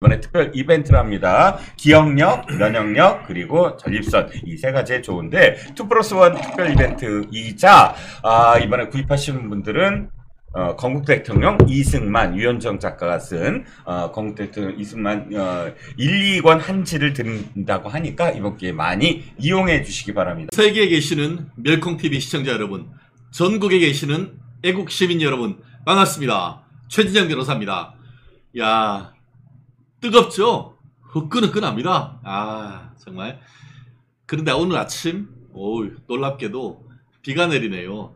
이번에 특별 이벤트를 합니다. 기억력, 면역력, 그리고 전립선 이 세 가지에 좋은데 2+1 특별 이벤트이자 이번에 구입하시는 분들은 건국대 대통령 이승만 유현정 작가가 쓴 건국대 대통령 이승만 1, 2권 한지를 드린다고 하니까 이번 기회에 많이 이용해 주시기 바랍니다. 세계에 계시는 멸콩TV 시청자 여러분, 전국에 계시는 애국 시민 여러분 반갑습니다. 최진영 변호사입니다. 야, 뜨겁죠? 후끈후끈합니다. 정말. 그런데 오늘 아침 놀랍게도 비가 내리네요.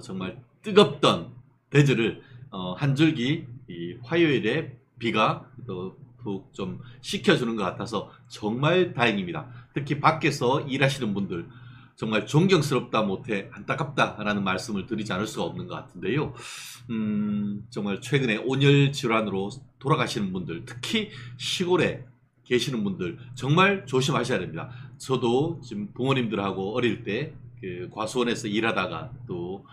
정말 뜨겁던 대지를 한 줄기 이 화요일에 비가 또 푹 좀 식혀주는 것 같아서 정말 다행입니다. 특히 밖에서 일하시는 분들 정말 존경스럽다 못해 안타깝다라는 말씀을 드리지 않을 수가 없는 것 같은데요. 정말 최근에 온열 질환으로 돌아가시는 분들, 특히 시골에 계시는 분들 정말 조심하셔야 됩니다. 저도 지금 부모님들하고 어릴 때 그 과수원에서 일하다가 또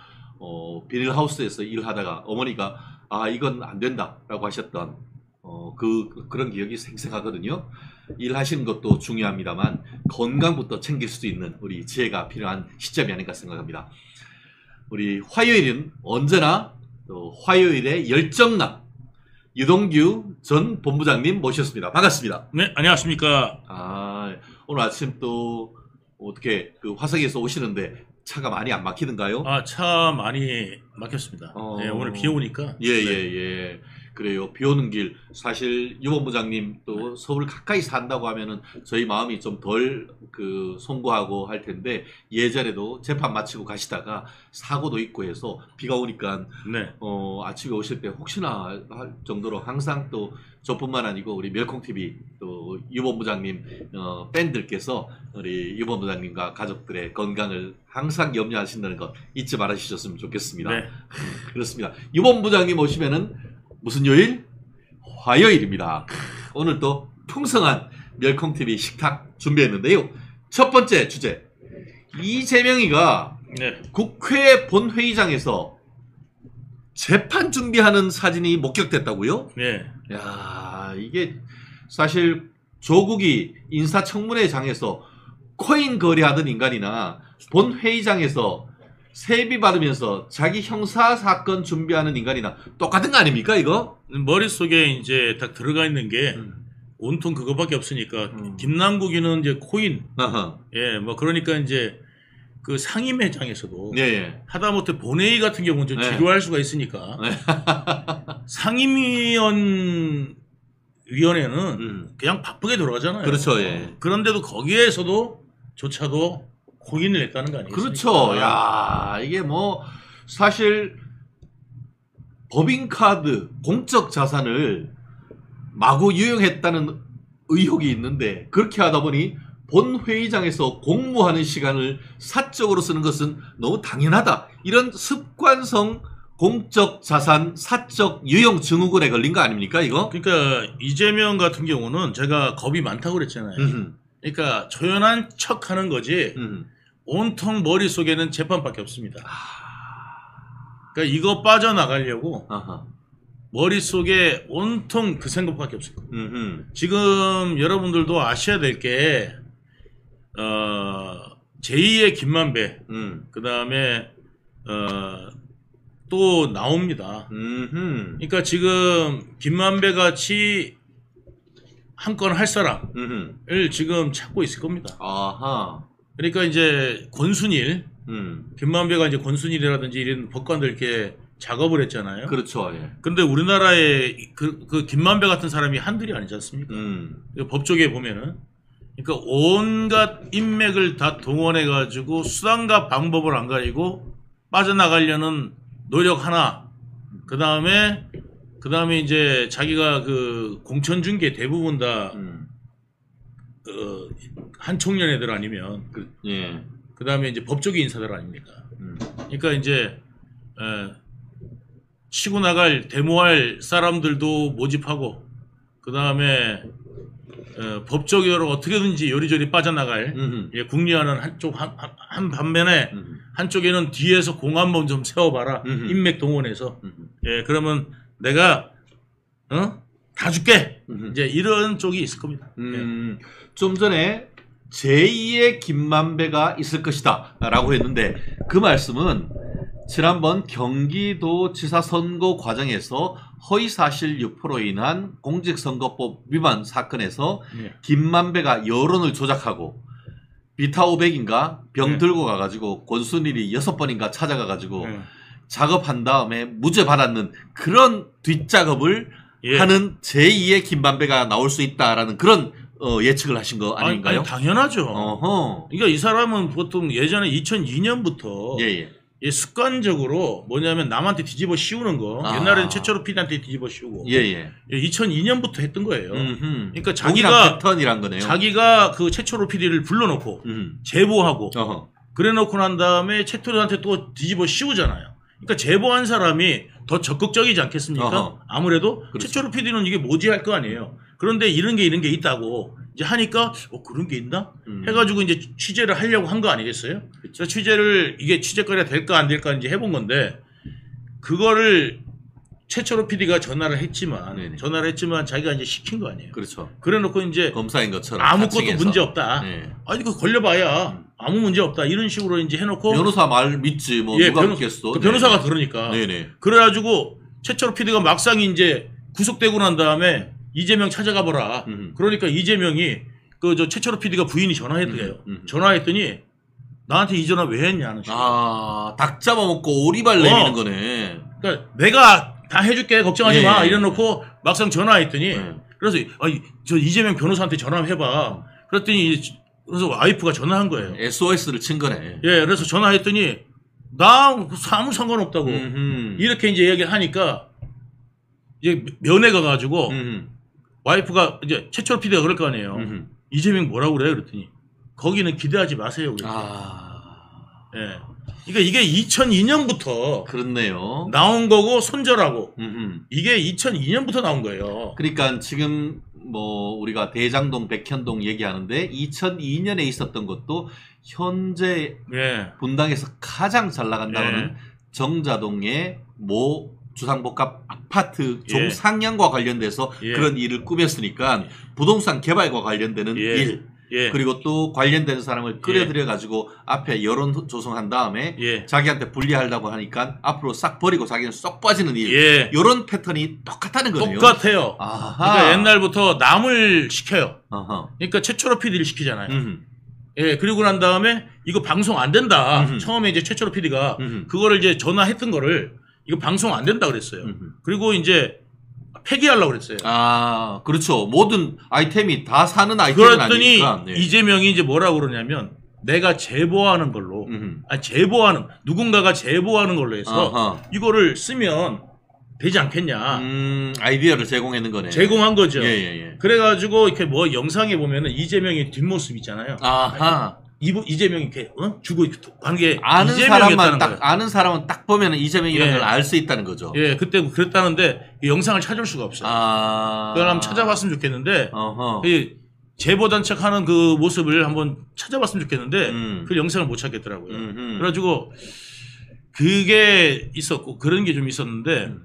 비닐하우스에서 일하다가 어머니가 이건 안 된다라고 하셨던 그런 기억이 생생하거든요. 일하시는 것도 중요합니다만 건강부터 챙길 수 있는 우리 지혜가 필요한 시점이 아닌가 생각합니다. 우리 화요일은 언제나 또 화요일의 열정남 유동규 전 본부장님 모셨습니다. 반갑습니다. 네, 안녕하십니까. 오늘 아침 또 어떻게 그 화성에서 오시는데 차가 많이 안 막히던가요? 차 많이 막혔습니다. 네, 오늘 비 오니까. 예. 그래요. 비 오는 길, 사실 유 본부장님 또 서울 가까이 산다고 하면은 저희 마음이 좀 덜 송구하고 할 텐데 예전에도 재판 마치고 가시다가 사고도 있고 해서 비가 오니까 네. 아침에 오실 때 혹시나 할 정도로 항상 또 저뿐만 아니고 우리 멸콩TV 또 유 본부장님 팬들께서 우리 유 본부장님과 가족들의 건강을 항상 염려하신다는 것 잊지 말아주셨으면 좋겠습니다. 네. 그렇습니다. 유 본부장님 오시면은 무슨 요일? 화요일입니다. 오늘 또 풍성한 멸콩TV 식탁 준비했는데요. 첫 번째 주제, 이재명이가 네. 국회 본회의장에서 재판 준비하는 사진이 목격됐다고요? 네. 야, 이게 사실 조국이 인사청문회장에서 코인 거래하던 인간이나 본회의장에서 세비 받으면서 자기 형사사건 준비하는 인간이나 똑같은 거 아닙니까, 이거? 머릿속에 이제 딱 들어가 있는 게 온통 그거밖에 없으니까 김남국이는 이제 코인. 예, 뭐 그러니까 이제 그 상임회장에서도 하다못해 본회의 같은 경우는 좀 지루할 수가 있으니까 상임위원회는 그냥 바쁘게 돌아가잖아요. 그렇죠. 예. 그런데도 거기에서도 조차도 코인을 냈다는 거 아니겠습니까? 그렇죠. 야, 이게 뭐 사실 법인카드, 공적 자산을 마구 유용했다는 의혹이 있는데 그렇게 하다 보니 본회의장에서 공무하는 시간을 사적으로 쓰는 것은 너무 당연하다. 이런 습관성 공적 자산 사적 유용 증후군에 걸린 거 아닙니까, 이거? 그러니까 이재명 같은 경우는 제가 겁이 많다고 그랬잖아요. 그러니까 조연한 척하는 거지 온통 머릿속에는 재판밖에 없습니다. 그러니까 이거 빠져나가려고 머릿속에 온통 그 생각밖에 없을 거예요. 지금 여러분들도 아셔야 될 게 제2의 김만배 그 다음에 또 나옵니다. 그러니까 지금 김만배 같이 한 건 할 사람을 지금 찾고 있을 겁니다. 그러니까 이제 권순일, 김만배가 이제 권순일이라든지 이런 법관들 이렇게 작업을 했잖아요. 그렇죠. 예. 근데 우리나라에 그 김만배 같은 사람이 한둘이 아니지 않습니까? 법조계에 보면은. 그러니까 온갖 인맥을 다 동원해가지고 수단과 방법을 안 가리고 빠져나가려는 노력 하나. 그 다음에 이제 자기가 그 공천중개 대부분 다 한총련 애들 아니면 그 다음에 이제 법조계 인사들 아닙니까? 그러니까 이제 치고 나갈 데모할 사람들도 모집하고 그 다음에 법조계로 어떻게든지 요리조리 빠져나갈 궁리하는 한쪽 한 반면에 한쪽에는 뒤에서 공 한번 좀 세워봐라 인맥 동원해서 그러면 내가 다 줄게. 이제 이런 쪽이 있을 겁니다. 좀 전에 제2의 김만배가 있을 것이다 라고 했는데 그 말씀은 지난번 경기도지사 선거 과정에서 허위사실 유포로 인한 공직선거법 위반 사건에서 예. 김만배가 여론을 조작하고 비타 500인가 병 예. 들고 가가지고 권순일이 6번인가 찾아가가지고 예. 작업한 다음에 무죄 받았는 그런 뒷작업을 예. 하는 제2의 김만배가 나올 수 있다라는 그런 예측을 하신 거 아닌가요? 아니, 당연하죠. 어허. 그러니까 이 사람은 보통 예전에 2002년부터 예. 습관적으로 뭐냐면 남한테 뒤집어 씌우는 거. 아. 옛날에는 최초로 PD한테 뒤집어 씌우고. 예. 2002년부터 했던 거예요. 동일한 그러니까 자기가 패턴이란 거네요. 자기가 그 최초로 PD를 불러놓고 제보하고 어허. 그래놓고 난 다음에 최초로한테 또 뒤집어 씌우잖아요. 그러니까 제보한 사람이 더 적극적이지 않겠습니까? 어허. 아무래도 그렇죠. 최초로 PD는 이게 뭐지 할 거 아니에요. 그런데 이런 게 있다고 이제 하니까 그런 게 있나? 해가지고 이제 취재를 하려고 한 거 아니겠어요? 그래서 취재를 이게 취재거리가 될까 안 될까 이제 해본 건데 그거를 최초로 PD가 전화를 했지만 자기가 이제 시킨 거 아니에요. 그렇죠. 그래놓고 이제 검사인 것처럼 아무것도 사칭해서. 문제 없다. 네. 아니 그 걸려봐야 아무 문제 없다. 이런 식으로 이제 해놓고 변호사 말 믿지 뭐 누가 믿겠어. 그 변호사가 그러니까. 네네. 그래가지고 최초로 PD가 막상 이제 구속되고 난 다음에 이재명 찾아가 보라. 그러니까 이재명이 그 저 최초로 PD가 부인이 전화했대요. 전화했더니 나한테 이 전화 왜 했냐는 식으로. 닭 잡아먹고 오리발 내미는 거네. 그러니까 내가 다 해줄게 걱정하지 마. 예. 이래놓고 막상 전화했더니 그래서 저 이재명 변호사한테 전화해봐. 그랬더니 그래서 와이프가 전화한 거예요. SOS를 친 거네. 예, 그래서 전화했더니 나 아무 상관없다고 이렇게 이제 얘기를 하니까 이제 면회 가가지고 와이프가 이제 최초로 PD가 그럴 거 아니에요. 이재명 뭐라고 그래? 그랬더니 거기는 기대하지 마세요. 예. 그러니까 이게 2002년부터 그렇네요. 나온 거고 손절하고 이게 2002년부터 나온 거예요. 그러니까 지금 뭐 우리가 대장동, 백현동 얘기하는데 2002년에 있었던 것도 현재 분당에서 가장 잘 나간다고는 정자동의 모 주상복합 아파트 종상향과 관련돼서 그런 일을 꾸몄으니까 부동산 개발과 관련되는 일 그리고 또 관련된 사람을 끌어들여 가지고 앞에 여론 조성한 다음에 자기한테 불리하다고 하니까 앞으로 싹 버리고 자기는 쏙 빠지는 일 이런 패턴이 똑같다는 거네요. 똑같아요. 아하. 그러니까 옛날부터 남을 시켜요. 아하. 그러니까 최초로 PD를 시키잖아요. 예, 그리고 난 다음에 이거 방송 안 된다. 처음에 이제 최초로 PD가 그거를 이제 전화했던 거를 이거 방송 안 된다 그랬어요. 그리고 이제 폐기하려고 그랬어요. 아, 그렇죠. 모든 아이템이 다 사는 아이템은 그랬더니 아니니까. 이재명이 이제 뭐라고 그러냐면 내가 제보하는 걸로 누군가가 제보하는 걸로 해서 이거를 쓰면 되지 않겠냐. 아이디어를 제공하는 거네. 제공한 거죠. 예. 그래가지고 이렇게 뭐 영상에 보면은 이재명의 뒷모습 있잖아요. 아하. 이재명이 이렇게 주고 관계 아는 사람만 딱 아는 사람은 딱 보면은 이재명이라는 걸 알 수 있다는 거죠. 예, 그때 그랬다는데 이 영상을 찾을 수가 없어요. 그걸 한번 찾아봤으면 좋겠는데 이 제보단 척하는 그 모습을 한번 찾아봤으면 좋겠는데 그 영상을 못 찾겠더라고요. 그래가지고 그게 있었고 그런 게 좀 있었는데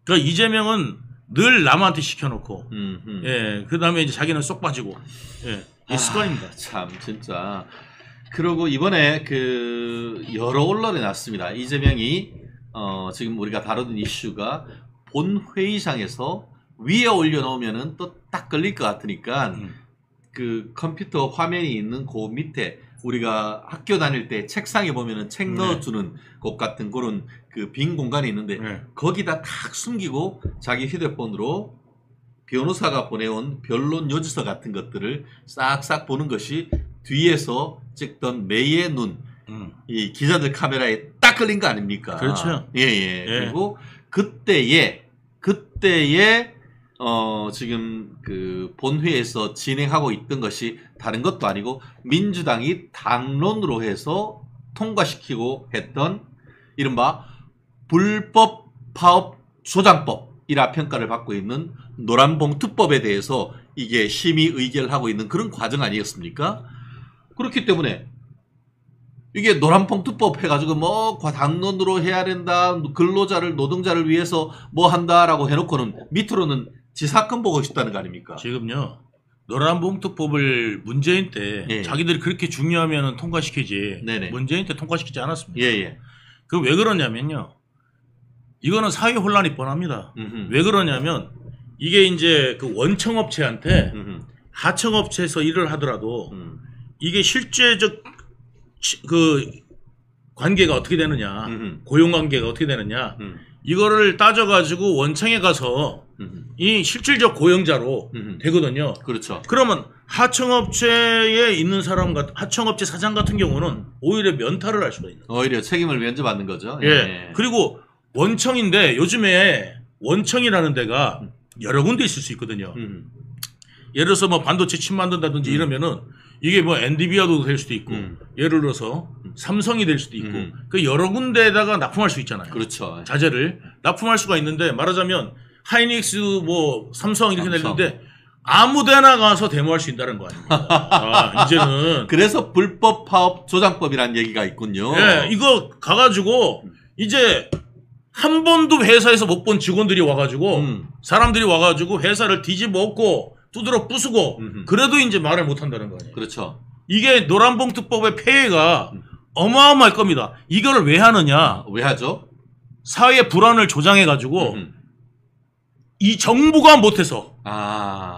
그러니까 이재명은 늘 남한테 시켜놓고 그다음에 이제 자기는 쏙 빠지고 이 습관입니다. 참 진짜. 그리고 이번에 그 여러 언론에 났습니다. 이재명이 지금 우리가 다루는 이슈가 본 회의장에서 위에 올려놓으면은 또 딱 걸릴 것 같으니까 그 컴퓨터 화면이 있는 그 밑에 우리가 학교 다닐 때 책상에 보면은 책 넣어주는 곳 같은 그런 그 빈 공간이 있는데 거기다 탁 숨기고 자기 휴대폰으로 변호사가 보내온 변론 요지서 같은 것들을 싹싹 보는 것이 뒤에서 찍던 매의 눈, 이 기자들 카메라에 딱 걸린 거 아닙니까? 그렇죠. 예. 그리고 그때에 지금 그 본회에서 진행하고 있던 것이 다른 것도 아니고 민주당이 당론으로 해서 통과시키고 했던 이른바 불법 파업 조장법이라 평가를 받고 있는 노란봉투법에 대해서 이게 심의 의결하고 있는 그런 과정 아니었습니까? 그렇기 때문에 이게 노란봉투법 해가지고 뭐 당론으로 해야 된다, 근로자를 노동자를 위해서 뭐 한다라고 해놓고는 밑으로는 지 사건 보고 싶다는 거 아닙니까? 지금요. 노란봉투법을 문재인 때 예. 자기들이 그렇게 중요하면 통과시키지 네네. 문재인 때 통과시키지 않았습니다. 예예. 그 왜 그러냐면요. 이거는 사회 혼란이 뻔합니다. 왜 그러냐면 이게 이제 그 원청업체한테 하청업체에서 일을 하더라도 이게 실제적 그 관계가 어떻게 되느냐, 고용 관계가 어떻게 되느냐, 이거를 따져가지고 원청에 가서 이 실질적 고용자로 되거든요. 그렇죠. 그러면 하청업체에 있는 사람 하청업체 사장 같은 경우는 오히려 면탈을 할 수가 있는 거예요. 오히려 책임을 면제받는 거죠. 예. 그리고 원청인데 요즘에 원청이라는 데가 여러 군데 있을 수 있거든요. 예를 들어서 뭐 반도체 칩 만든다든지 이러면은 이게 뭐 엔디비아도 될 수도 있고 예를 들어서 삼성이 될 수도 있고 그 여러 군데에다가 납품할 수 있잖아요. 그렇죠. 자재를 납품할 수가 있는데 말하자면 하이닉스 뭐 삼성 이렇게 삼성. 되는데 아무데나 가서 데모할 수 있다는 거 아닙니까? 이제는 그래서 불법 파업 조장법이라는 얘기가 있군요. 예, 이거 가가지고 이제 한 번도 회사에서 못 본 직원들이 와가지고 사람들이 와가지고 회사를 뒤집어 엎고 두드러 부수고 그래도 이제 말을 못 한다는 거 아니에요. 그렇죠. 이게 노란봉투법의 폐해가 어마어마할 겁니다. 이거를 왜 하느냐? 왜 하죠? 사회 불안을 조장해가지고 이 정부가 못해서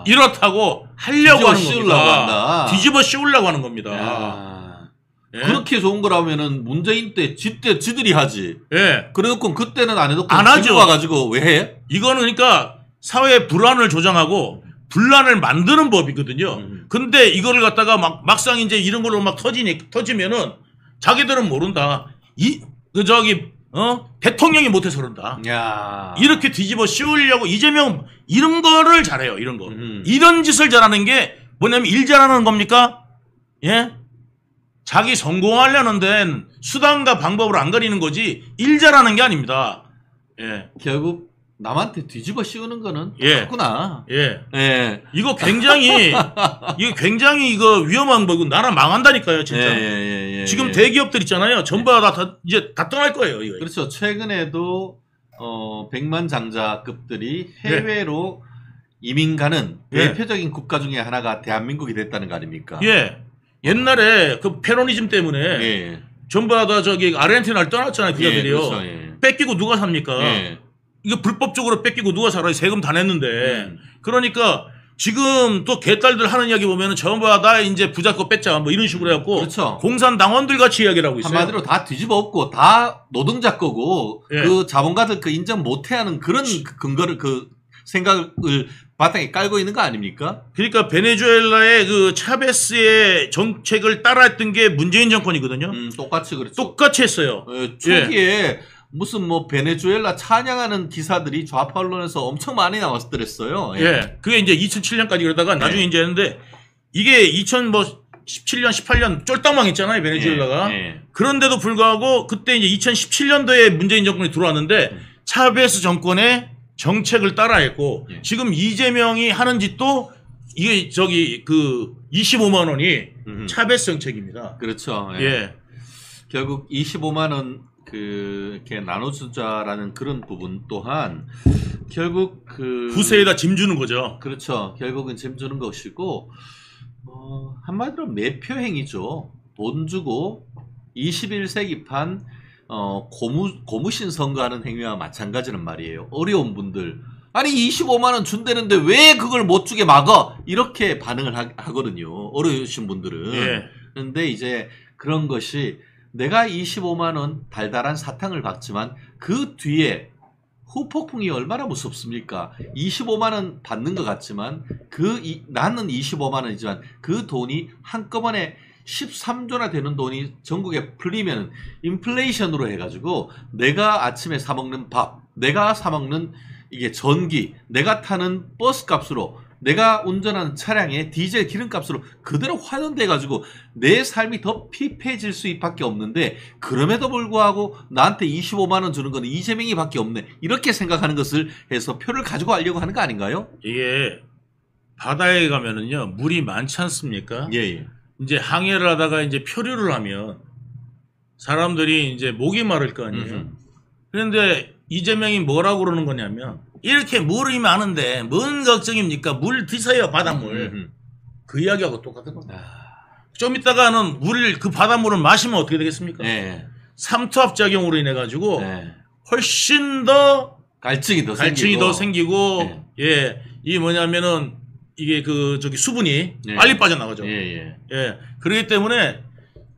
이렇다고 하려고 하는 겁니다. 뒤집어 씌우려고 하는 겁니다. 예? 그렇게 좋은 거라면은 문재인 때 지들이 하지. 예. 그래놓고 그때는 안 해놓고 안 하죠. 지금 와가지고 왜 해? 이거는 그러니까 사회 불안을 조장하고 분란을 만드는 법이거든요. 근데 이거를 갖다가 막상 이제 이런 걸로 막 터지면은 자기들은 모른다. 대통령이 못해서 그런다. 야. 이렇게 뒤집어 씌우려고 이재명 이런 거를 잘해요. 이런 거. 이런 짓을 잘하는 게 뭐냐면 일 잘하는 겁니까? 예? 자기 성공하려는 데는 수단과 방법을 안 가리는 거지 일 잘하는 게 아닙니다. 예. 결국 남한테 뒤집어 씌우는 거는 예. 똑같구나. 예. 예. 이거 굉장히 이거 위험한 거고 나라 망한다니까요, 진짜. 예. 지금 대기업들 있잖아요. 전부 다 이제 다 떠날 거예요, 이거. 그렇죠. 최근에도 백만장자급들이 해외로 이민 가는 대표적인 국가 중에 하나가 대한민국이 됐다는 거 아닙니까? 예. 옛날에 그 페로니즘 때문에 전부 다 저기 아르헨티나를 떠났잖아요, 그자들이요. 그렇죠. 뺏기고 누가 삽니까? 이거 불법적으로 뺏기고 누가 살아요? 세금 다 냈는데. 그러니까 지금 또 개딸들 하는 이야기 보면은 전부 다 이제 부자 거 뺏자 뭐 이런 식으로 해갖고 그렇죠. 공산당원들 같이 이야기를 하고 있어요. 한마디로 다 뒤집어 엎고 다 노동자 거고 그 자본가들 그 인정 못해하는 그런 근거를 그 생각을 바탕에 깔고 있는 거 아닙니까? 그러니까 베네수엘라의 그 차베스의 정책을 따라했던 게 문재인 정권이거든요. 똑같이 그렇죠. 똑같이 했어요. 초기에 무슨 뭐 베네수엘라 찬양하는 기사들이 좌파 언론에서 엄청 많이 나왔더랬어요. 예. 그게 이제 2007년까지 그러다가 나중에 이제 했는데 이게 2017년, 18년 쫄딱 망했잖아요, 베네수엘라가. 그런데도 불구하고 그때 이제 2017년도에 문재인 정권이 들어왔는데 차베스 정권의 정책을 따라했고 지금 이재명이 하는 짓도 이게 저기 그 25만 원이 차베스 정책입니다. 그렇죠. 결국 25만 원 이렇게 나눠주자라는 그런 부분 또한 결국 부세에다 짐 주는 거죠. 그렇죠. 결국은 짐 주는 것이고 한마디로 매표행위죠. 돈 주고 21세기판 고무신 선거하는 행위와 마찬가지란 말이에요. 어려운 분들 아니 25만 원 준다는데 왜 그걸 못 주게 막아? 이렇게 반응을 하거든요. 어려우신 분들은. 그런데 이제 그런 것이 내가 25만 원 달달한 사탕을 받지만 그 뒤에 후폭풍이 얼마나 무섭습니까? 25만 원 받는 것 같지만 나는 25만 원이지만 그 돈이 한꺼번에 13조나 되는 돈이 전국에 풀리면 인플레이션으로 해가지고 내가 아침에 사 먹는 밥, 내가 사 먹는 이게 전기, 내가 타는 버스 값으로 내가 운전하는 차량의 디젤 기름값으로 그대로 환원돼가지고 내 삶이 더 피폐해질 수밖에 없는데 그럼에도 불구하고 나한테 25만 원 주는 건 이재명이 밖에 없네. 이렇게 생각하는 것을 해서 표를 가지고 가려고 하는 거 아닌가요? 이게 바다에 가면은요 물이 많지 않습니까? 이제 항해를 하다가 이제 표류를 하면 사람들이 이제 목이 마를 거 아니에요. 그런데 이재명이 뭐라고 그러는 거냐면 이렇게 물이 많은데 뭔 걱정입니까? 물 드세요, 바닷물. 그 이야기하고 똑같은 겁니다. 좀 이따가는 그 바닷물을 마시면 어떻게 되겠습니까? 네. 삼투압 작용으로 인해 가지고 네. 훨씬 더 갈증이 갈증이 더 생기고 네. 예, 이 뭐냐면은 이게 저기 수분이 예. 빨리 빠져나가죠. 예. 예. 그렇기 때문에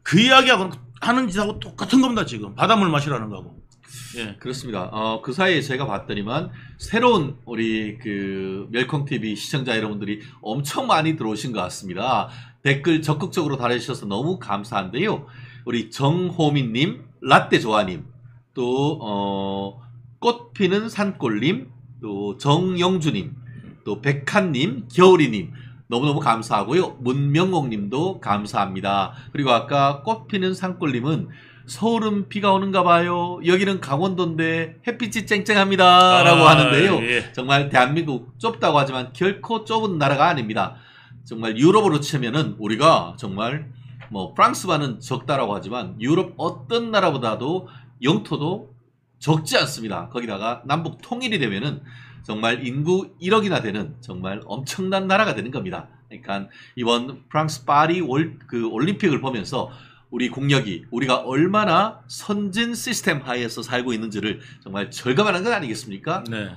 그 이야기하고 하는 짓하고 똑같은 겁니다, 지금. 바닷물 마시라는 거하고. 예. 그렇습니다. 그 사이에 제가 봤더니만 새로운 우리 그 멸콩 TV 시청자 여러분들이 엄청 많이 들어오신 것 같습니다. 댓글 적극적으로 달아주셔서 너무 감사한데요. 우리 정호민님, 라떼조아님, 또 꽃피는 산골님, 또 정영주님, 또 백한님, 겨울이님 너무너무 감사하고요. 문명옥님도 감사합니다. 그리고 아까 꽃피는 산골님은 서울은 비가 오는가 봐요. 여기는 강원도인데 햇빛이 쨍쨍합니다. 라고 하는데요. 예. 정말 대한민국 좁다고 하지만 결코 좁은 나라가 아닙니다. 정말 유럽으로 치면은 우리가 정말 뭐 프랑스만은 적다라고 하지만 유럽 어떤 나라보다도 영토도 적지 않습니다. 거기다가 남북 통일이 되면은 정말 인구 1억이나 되는 정말 엄청난 나라가 되는 겁니다. 그러니까 이번 프랑스 파리 올림픽을 보면서 우리 국력이 우리가 얼마나 선진 시스템 하에서 살고 있는지를 정말 절감하는 것 아니겠습니까? 네.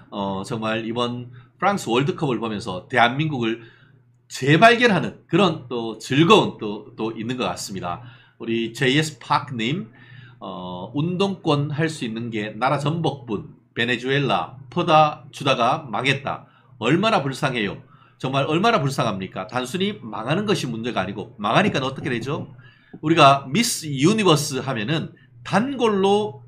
정말 이번 프랑스 월드컵을 보면서 대한민국을 재발견하는 그런 또 즐거운 또 있는 것 같습니다. 우리 JS 파크님, 운동권 할 수 있는 게 나라 전복분, 베네수엘라, 퍼다 주다가 망했다. 얼마나 불쌍해요. 정말 얼마나 불쌍합니까? 단순히 망하는 것이 문제가 아니고 망하니까 어떻게 되죠? 우리가 미스 유니버스 하면은 단골로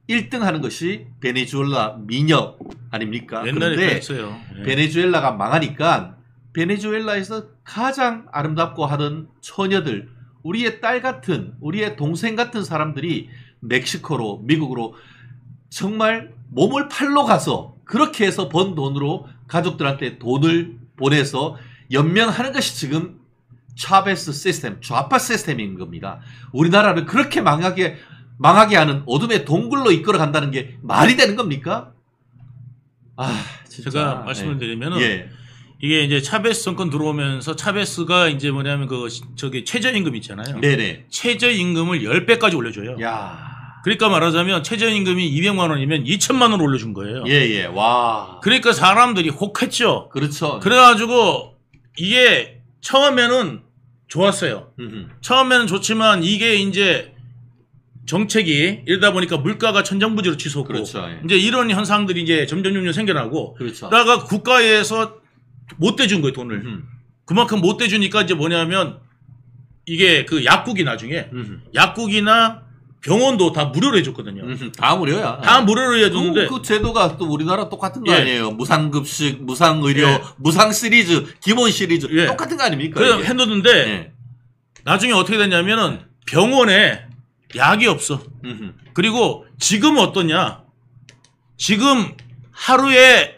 1등 하는 것이 베네수엘라 미녀 아닙니까? 옛날에 그런데 그랬어요. 예. 베네수엘라가 망하니까 베네수엘라에서 가장 아름답고 하던 처녀들, 우리의 딸 같은, 우리의 동생 같은 사람들이 멕시코로, 미국으로 정말 몸을 팔러 가서 그렇게 해서 번 돈으로 가족들한테 돈을 보내서 연명하는 것이 지금 차베스 시스템, 좌파 시스템인 겁니다. 우리나라를 그렇게 망하게 하는 어둠의 동굴로 이끌어 간다는 게 말이 되는 겁니까? 진짜. 제가 말씀을 드리면은 예. 이게 이제 차베스 정권 들어오면서 차베스가 이제 뭐냐면 저기 최저임금 있잖아요. 네네. 최저임금을 10배까지 올려줘요. 야. 그러니까 말하자면 최저임금이 200만 원이면 2천만 원 올려준 거예요. 예. 와. 그러니까 사람들이 혹했죠. 그렇죠. 그래가지고 이게 처음에는 좋았어요. 음흠. 처음에는 좋지만 이게 이제 정책이 이러다 보니까 물가가 천정부지로 치솟고 그렇죠. 예. 이제 이런 현상들이 이제 점점 생겨나고 그렇죠. 그러다가 국가에서 못 대준 거예요, 돈을. 그만큼 못 대주니까 이제 뭐냐면 이게 그 약국이 나중에 약국이나 병원도 다 무료로 해줬거든요. 다 무료야. 다 무료로 해줬는데 그 제도가 또 우리나라 똑같은 거 예. 아니에요? 무상급식, 무상의료, 예. 무상 시리즈, 기본 시리즈 예. 똑같은 거 아닙니까? 그래서 이게? 해뒀는데 예. 나중에 어떻게 됐냐면은 병원에 약이 없어. 그리고 지금은 어떠냐? 지금 하루에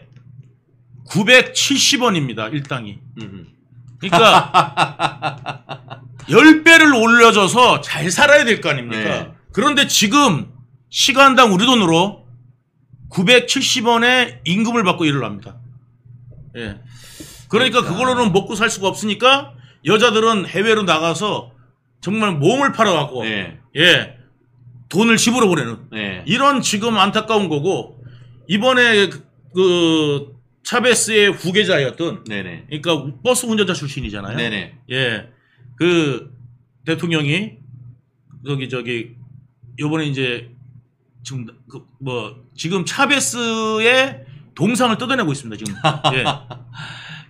970원입니다. 일당이. 그러니까 10배를 올려줘서 잘 살아야 될 거 아닙니까? 네. 그런데 지금 시간당 우리 돈으로 970원의 임금을 받고 일을 합니다. 예. 그러니까 그걸로는 먹고 살 수가 없으니까 여자들은 해외로 나가서 정말 몸을 팔아갖고 네. 예, 돈을 집으로 보내는 네. 이런 지금 안타까운 거고 이번에 그 차베스의 후계자였던 네네. 그러니까 버스 운전자 출신이잖아요. 네네. 예, 그 대통령이 저기 요번에 이제 지금 지금 차베스의 동상을 뜯어내고 있습니다 지금. 예.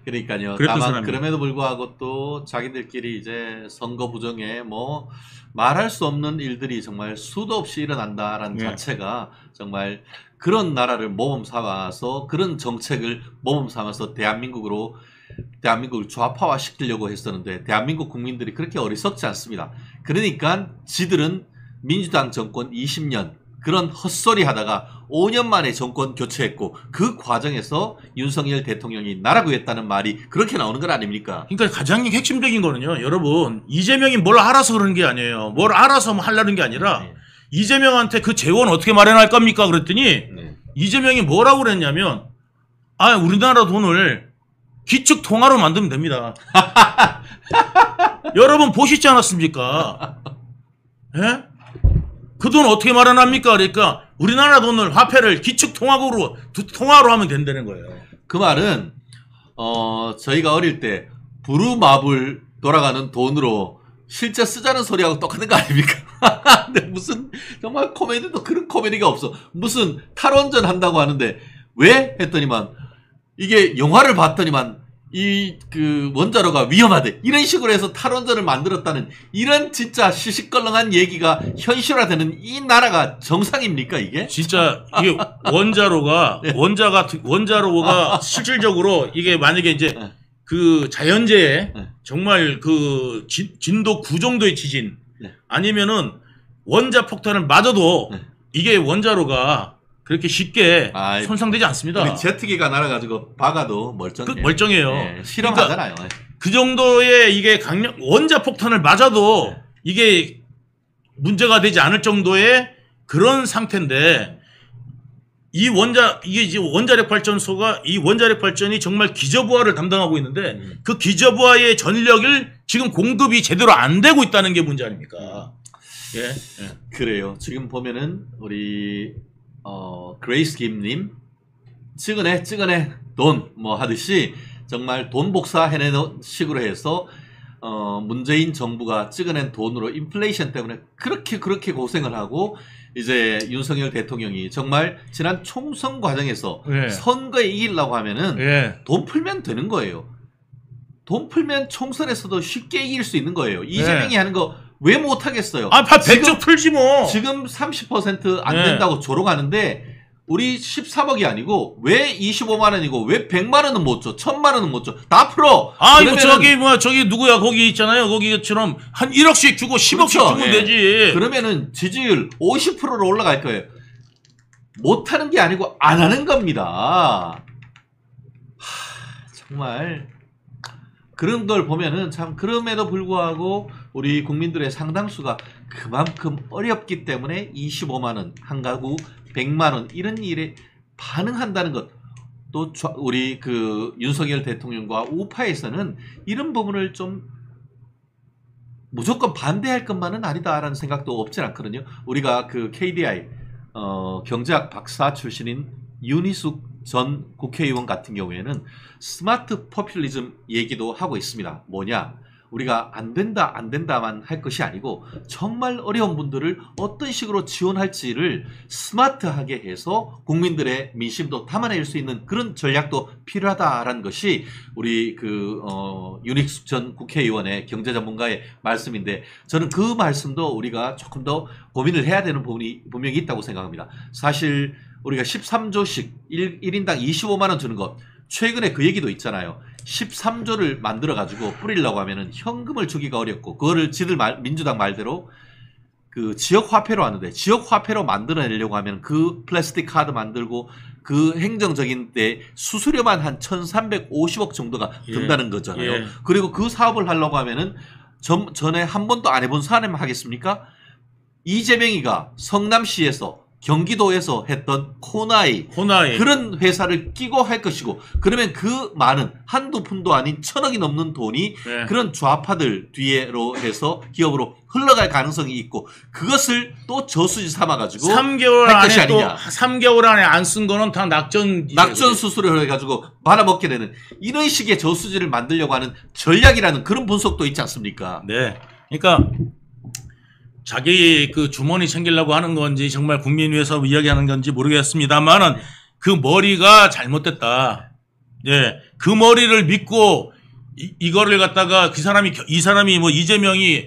그러니까요. 그랬던 다만 사람이에요. 그럼에도 불구하고 또 자기들끼리 이제 선거 부정에 뭐 말할 수 없는 일들이 정말 수도 없이 일어난다라는 네. 자체가 정말 그런 나라를 모범 삼아서 그런 정책을 모범 삼아서 대한민국을 좌파화 시키려고 했었는데 대한민국 국민들이 그렇게 어리석지 않습니다. 그러니까 지들은 민주당 정권 20년 그런 헛소리 하다가 5년 만에 정권 교체했고 그 과정에서 윤석열 대통령이 나라 구했다는 말이 그렇게 나오는 건 아닙니까? 그러니까 가장 핵심적인 거는요, 여러분 이재명이 뭘 알아서 그러는 게 아니에요. 뭘 알아서 뭐 하려는 게 아니라 네. 이재명한테 그 재원 어떻게 마련할 겁니까? 그랬더니 네. 이재명이 뭐라고 그랬냐면 아, 우리나라 돈을 기축 통화로 만들면 됩니다. 여러분 보시지 않았습니까? 예? 그 돈 어떻게 마련합니까? 그러니까 우리나라 돈을 화폐를 기축 통화로 하면 된다는 거예요. 그 말은 저희가 어릴 때 부루마블 돌아가는 돈으로 실제 쓰자는 소리하고 똑같은 거 아닙니까? 근데 무슨 정말 코미디도 그런 코미디가 없어. 무슨 탈원전 한다고 하는데 왜 했더니만 이게 영화를 봤더니만 이 그 원자로가 위험하대 이런 식으로 해서 탈원전을 만들었다는 이런 진짜 시시껄렁한 얘기가 현실화되는 이 나라가 정상입니까 이게? 진짜 이게 원자로가 네. 원자로가 실질적으로 이게 만약에 이제 네. 그 자연재해 네. 정말 그 진도 9 정도의 지진 네. 아니면은 원자 폭탄을 맞아도 네. 이게 원자로가 그렇게 쉽게 아이, 손상되지 않습니다. 우리 제트기가 날아가지고 박아도 멀쩡해. 멀쩡해요. 네, 실험하잖아요. 그 정도의 이게 강력 원자 폭탄을 맞아도 네. 이게 문제가 되지 않을 정도의 그런 상태인데 이게 이제 원자력 발전소가 이 원자력 발전이 정말 기저부하를 담당하고 있는데 그 기저부하의 전력을 지금 공급이 제대로 안 되고 있다는 게 문제 아닙니까? 예. 예. 그래요. 지금 보면은 우리 그레이스 김님 찍어내 돈 뭐 하듯이 정말 돈 복사 해내는 식으로 해서 문재인 정부가 찍어낸 돈으로 인플레이션 때문에 그렇게 고생을 하고 이제 윤석열 대통령이 정말 지난 총선 과정에서 예. 선거에 이기려고 하면은 예. 돈 풀면 되는 거예요. 돈 풀면 총선에서도 쉽게 이길 수 있는 거예요. 이재명이 하는 거 왜 못하겠어요? 아, 100조 풀지 뭐. 지금 30%안 네. 된다고 조롱하는데 우리 13억이 아니고 왜 25만 원이고 왜 100만 원은 못 줘? 1000만 원은 못 줘? 다 풀어. 아, 이거 그러면은 저기 누구야? 거기 있잖아요. 거기처럼 한 1억씩 주고 10억씩 그렇죠. 주면 예. 되지. 그러면은 지지율 50%로 올라갈 거예요. 못 하는 게 아니고 안 하는 겁니다. 정말 그런 걸 보면은 참 그럼에도 불구하고 우리 국민들의 상당수가 그만큼 어렵기 때문에 25만 원 한 가구 100만 원 이런 일에 반응한다는 것. 또 우리 그 윤석열 대통령과 우파에서는 이런 부분을 좀 무조건 반대할 것만은 아니다라는 생각도 없진 않거든요. 우리가 그 KDI 경제학 박사 출신인 윤희숙 전 국회의원 같은 경우에는 스마트 포퓰리즘 얘기도 하고 있습니다. 뭐냐? 우리가 안 된다만 할 것이 아니고 정말 어려운 분들을 어떤 식으로 지원할지를 스마트하게 해서 국민들의 민심도 담아낼 수 있는 그런 전략도 필요하다라는 것이 우리 그 윤희숙 전 국회의원의 경제 전문가의 말씀인데 저는 그 말씀도 우리가 조금 더 고민을 해야 되는 부분이 분명히 있다고 생각합니다. 사실 우리가 13조씩 1인당 25만 원 주는 것 최근에 그 얘기도 있잖아요. 13조를 만들어가지고 뿌리려고 하면은 현금을 주기가 어렵고, 그거를 민주당 말대로 그 지역화폐로 하는데, 지역화폐로 만들어내려고 하면 그 플라스틱 카드 만들고 그 행정적인 데 수수료만 한 1350억 정도가 든다는 거잖아요. 예. 그리고 그 사업을 하려고 하면은 전에 한 번도 안 해본 사람 하겠습니까? 이재명이가 성남시에서 경기도에서 했던 코나이 그런 회사를 끼고 할 것이고, 그러면 그 많은 한두 푼도 아닌 1000억이 넘는 돈이 네. 그런 좌파들 뒤로 해서 기업으로 흘러갈 가능성이 있고, 그것을 또 저수지 삼아가지고 3개월 할 것이 안에 또 아니냐. 3개월 안에 안 쓴 거는 다 낙전 수수료를 해가지고 받아먹게 되는 이런 식의 저수지를 만들려고 하는 전략이라는 그런 분석도 있지 않습니까? 네. 그러니까 자기 그 주머니 챙기려고 하는 건지 정말 국민 위해서 이야기하는 건지 모르겠습니다만은 그 머리가 잘못됐다. 예. 그 머리를 믿고 이거를 갖다가 이 사람이 뭐 이재명이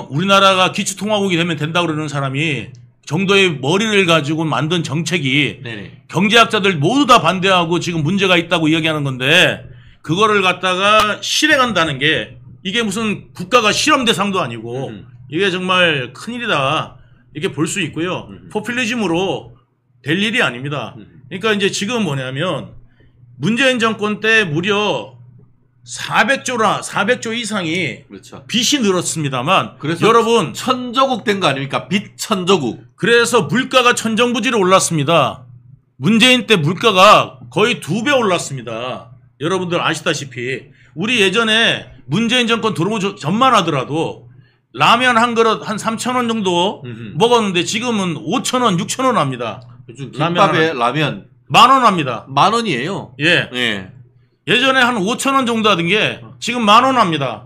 우리나라가 기초통화국이 되면 된다고 그러는 사람이 정도의 머리를 가지고 만든 정책이 네네. 경제학자들 모두 다 반대하고 지금 문제가 있다고 이야기하는 건데, 그거를 갖다가 실행한다는 게 이게 무슨 국가가 실험 대상도 아니고 이게 정말 큰일이다 이렇게 볼 수 있고요. 포퓰리즘으로 될 일이 아닙니다. 그러니까 이제 지금 뭐냐면 문재인 정권 때 무려 400조 이상이 그렇죠. 빚이 늘었습니다만, 그래서 여러분 천조국 된 거 아닙니까? 빚 천조국. 그래서 물가가 천정부지로 올랐습니다. 문재인 때 물가가 거의 2배 올랐습니다. 여러분들 아시다시피 우리 예전에 문재인 정권 들어오기 전만 하더라도 라면 한 그릇 한 3,000원 정도 먹었는데 지금은 5,000원, 6,000원 합니다. 요즘 김밥에 라면 10,000원 합니다. 10,000원이에요. 예. 예. 예전에 한 5,000원 정도 하던 게 지금 10,000원 합니다.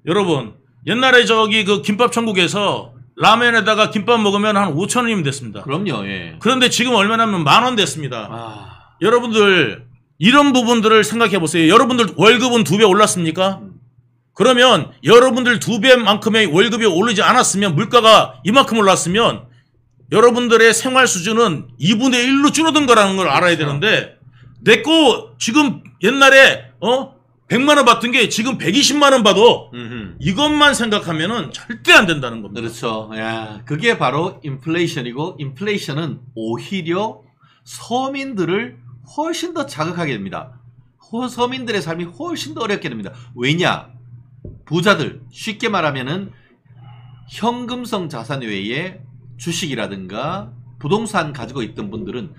여러분, 옛날에 저기 그 김밥 천국에서 라면에다가 김밥 먹으면 한 5,000원이면 됐습니다. 그럼요. 예. 그런데 지금 얼마냐면 10,000원 됐습니다. 아. 여러분들 이런 부분들을 생각해 보세요. 여러분들 월급은 2배 올랐습니까? 그러면 여러분들 2배만큼의 월급이 오르지 않았으면 물가가 이만큼 올랐으면 여러분들의 생활 수준은 2분의 1로 줄어든 거라는 걸 알아야 되는데 내 거 지금 옛날에 100만 원 받던 게 지금 120만 원 받아. 이것만 생각하면은 절대 안 된다는 겁니다. 그렇죠. 야, 그게 바로 인플레이션이고 인플레이션은 오히려 서민들을 훨씬 더 자극하게 됩니다. 서민들의 삶이 훨씬 더 어렵게 됩니다. 왜냐? 부자들, 쉽게 말하면은 현금성 자산 외에 주식이라든가 부동산 가지고 있던 분들은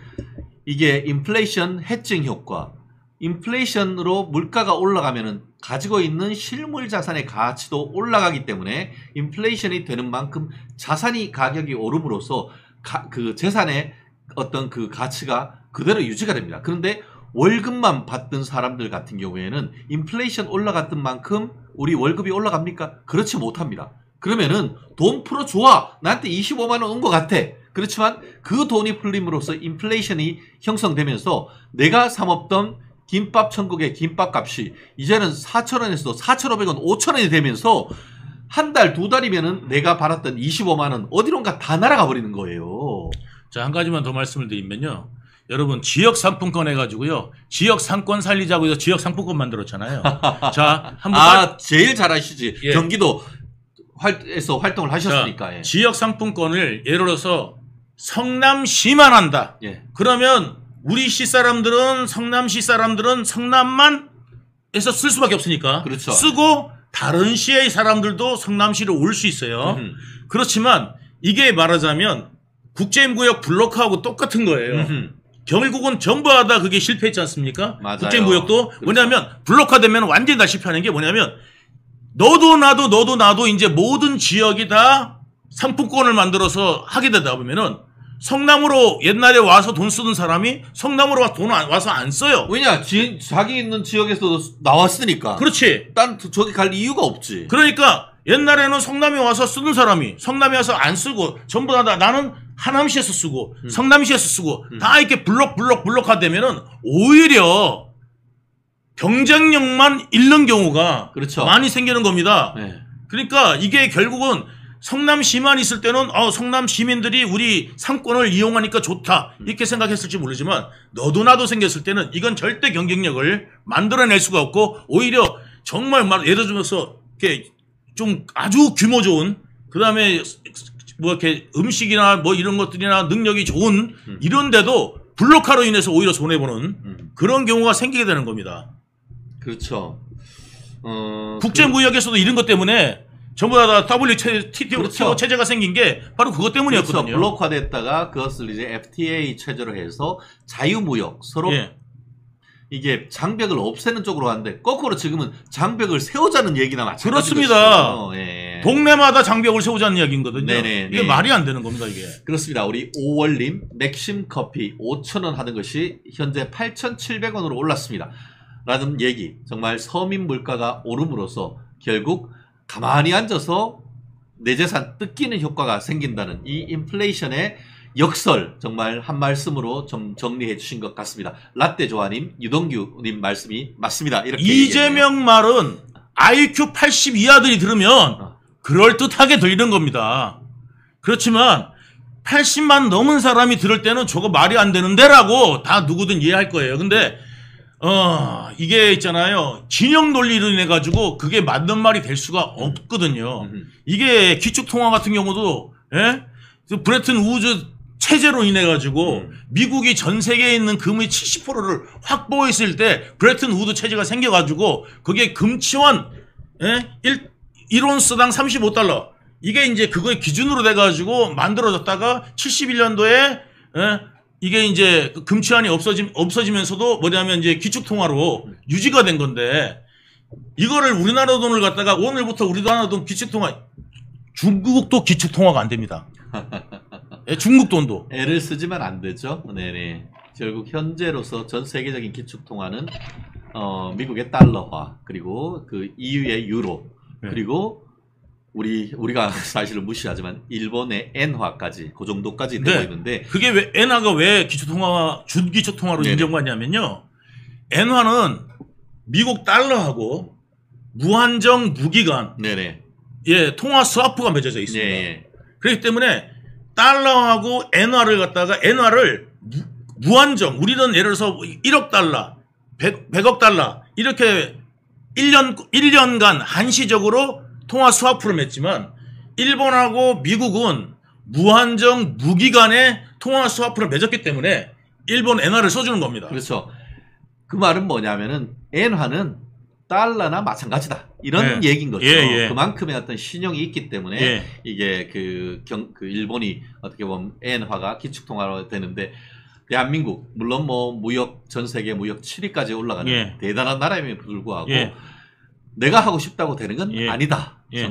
이게 인플레이션 해증 효과, 인플레이션으로 물가가 올라가면은 가지고 있는 실물 자산의 가치도 올라가기 때문에 인플레이션이 되는 만큼 자산이 가격이 오름으로써 그 재산의 어떤 그 가치가 그대로 유지가 됩니다. 그런데 월급만 받던 사람들 같은 경우에는 인플레이션 올라갔던 만큼 우리 월급이 올라갑니까? 그렇지 못합니다. 그러면은 돈 풀어줘. 나한테 25만 원 온 것 같아. 그렇지만 그 돈이 풀림으로써 인플레이션이 형성되면서 내가 사 먹던 김밥 천국의 김밥 값이 이제는 4,000원에서도 4,500원, 5,000원이 되면서 한 달, 2달이면은 내가 받았던 25만 원 어디론가 다 날아가 버리는 거예요. 자, 한 가지만 더 말씀을 드리면요. 여러분 지역 상품권 해가지고요. 지역 상권 살리자고 해서 지역 상품권 만들었잖아요. 자, 한번 제일 잘 아시지. 예. 경기도에서 활동을 하셨으니까. 자, 예. 지역 상품권을 예를 들어서 성남시만 한다. 예. 그러면 우리 시 사람들은 성남시 사람들은 성남만 에서 쓸 수밖에 없으니까 그렇죠. 쓰고 다른 시의 사람들도 성남시로 올 수 있어요. 그렇지만 이게 말하자면 국제무역 블록하고 똑같은 거예요. 결국은 정부하다 그게 실패했지 않습니까? 맞아요. 국제무역도 그렇죠. 뭐냐면 블록화되면 완전히 다 실패하는 게 뭐냐면 너도 나도 이제 모든 지역이 다 상품권을 만들어서 하게 되다 보면은 성남으로 옛날에 와서 돈 쓰던 사람이 성남으로 돈 와서 안 써요. 왜냐? 자기 있는 지역에서도 나왔으니까. 그렇지. 딴 저기 갈 이유가 없지. 그러니까 옛날에는 성남에 와서 쓰는 사람이 성남에 와서 안 쓰고 전부 다 나는 하남시에서 쓰고 성남시에서 쓰고 다 이렇게 블록화되면은 오히려 경쟁력만 잃는 경우가 그렇죠. 많이 생기는 겁니다. 네. 그러니까 이게 결국은 성남시만 있을 때는 성남 시민들이 우리 상권을 이용하니까 좋다 이렇게 생각했을지 모르지만 너도 나도 생겼을 때는 이건 절대 경쟁력을 만들어낼 수가 없고 오히려 정말 예를 들어서 이렇게 좀 아주 규모 좋은 그다음에 뭐 이렇게 음식이나 뭐 이런 것들이나 능력이 좋은 이런데도 블록화로 인해서 오히려 손해보는 그런 경우가 생기게 되는 겁니다. 그렇죠. 국제무역에서도 이런 것 때문에 전부 다 WTO 그렇죠. 체제가 생긴 게 바로 그것 때문이었거든요. 그렇죠. 블록화됐다가 그것을 이제 FTA 체제로 해서 자유무역 서로 예. 이게 장벽을 없애는 쪽으로 하는데 거꾸로 지금은 장벽을 세우자는 얘기나 마찬가지죠. 그렇습니다. 예. 동네마다 장벽을 세우자는 이야기거든요. 네네, 이게 네. 말이 안 되는 겁니다, 이게. 그렇습니다. 우리 5월님 맥심 커피 5,000원 하는 것이 현재 8,700원으로 올랐습니다. 라는 얘기. 정말 서민 물가가 오름으로써 결국 가만히 앉아서 내 재산 뜯기는 효과가 생긴다는 이 인플레이션의 역설 정말 한 말씀으로 좀 정리해 주신 것 같습니다. 라떼 조아님, 유동규님 말씀이 맞습니다. 이렇게 이재명 말은 IQ 80 이하들이 들으면 그럴듯하게 들리는 겁니다. 그렇지만 80만 넘은 사람이 들을 때는 저거 말이 안 되는데라고 다 누구든 이해할 거예요. 근데 이게 있잖아요. 진영 논리로 인해 가지고 그게 맞는 말이 될 수가 없거든요. 이게 기축통화 같은 경우도 브레튼 우즈 체제로 인해 가지고 미국이 전 세계에 있는 금의 70%를 확보했을 때 브레튼 우드 체제가 생겨 가지고 그게 금치원 1온스당 35달러 이게 이제 그거의 기준으로 돼 가지고 만들어졌다가 71년도에 이게 이제 금치안이 없어지면서도 뭐냐면 이제 기축통화로 유지가 된 건데 이거를 우리나라 돈을 갖다가 오늘부터 우리나라 돈 기축통화 중국도 기축통화가 안 됩니다. 예, 중국 돈도. 애를 쓰지만 안 되죠. 네네. 결국 현재로서 전 세계적인 기축통화는 미국의 달러화 그리고 그 EU의 유로 네. 그리고 우리가 사실은 무시하지만 일본의 엔화까지 그 정도까지 되고 네. 있는데 그게 왜 엔화가 왜 기축통화 준기축통화로 네네. 인정받냐면요. 엔화는 미국 달러하고 무한정 무기간 네네. 예 통화 스와프가 맺어져 있습니다. 네. 그렇기 때문에 달러하고 엔화를 갖다가 엔화를 무한정 우리는 예를 들어서 1억 달러, 100억 달러 이렇게 1년간 한시적으로 통화 스와프를 맺지만 일본하고 미국은 무한정 무기간의 통화 스와프를 맺었기 때문에 일본 엔화를 써주는 겁니다. 그렇죠. 그 말은 뭐냐면은 엔화는 달러나 마찬가지다 이런 네. 얘기인 거죠. 예, 예. 그만큼의 어떤 신용이 있기 때문에 예. 이게 그 일본이 어떻게 보면 엔화가 기축통화로 되는데 대한민국 물론 뭐 무역 전 세계 무역 7위까지 올라가는 예. 대단한 나라임에도 불구하고 예. 내가 하고 싶다고 되는 건 예. 아니다. 예.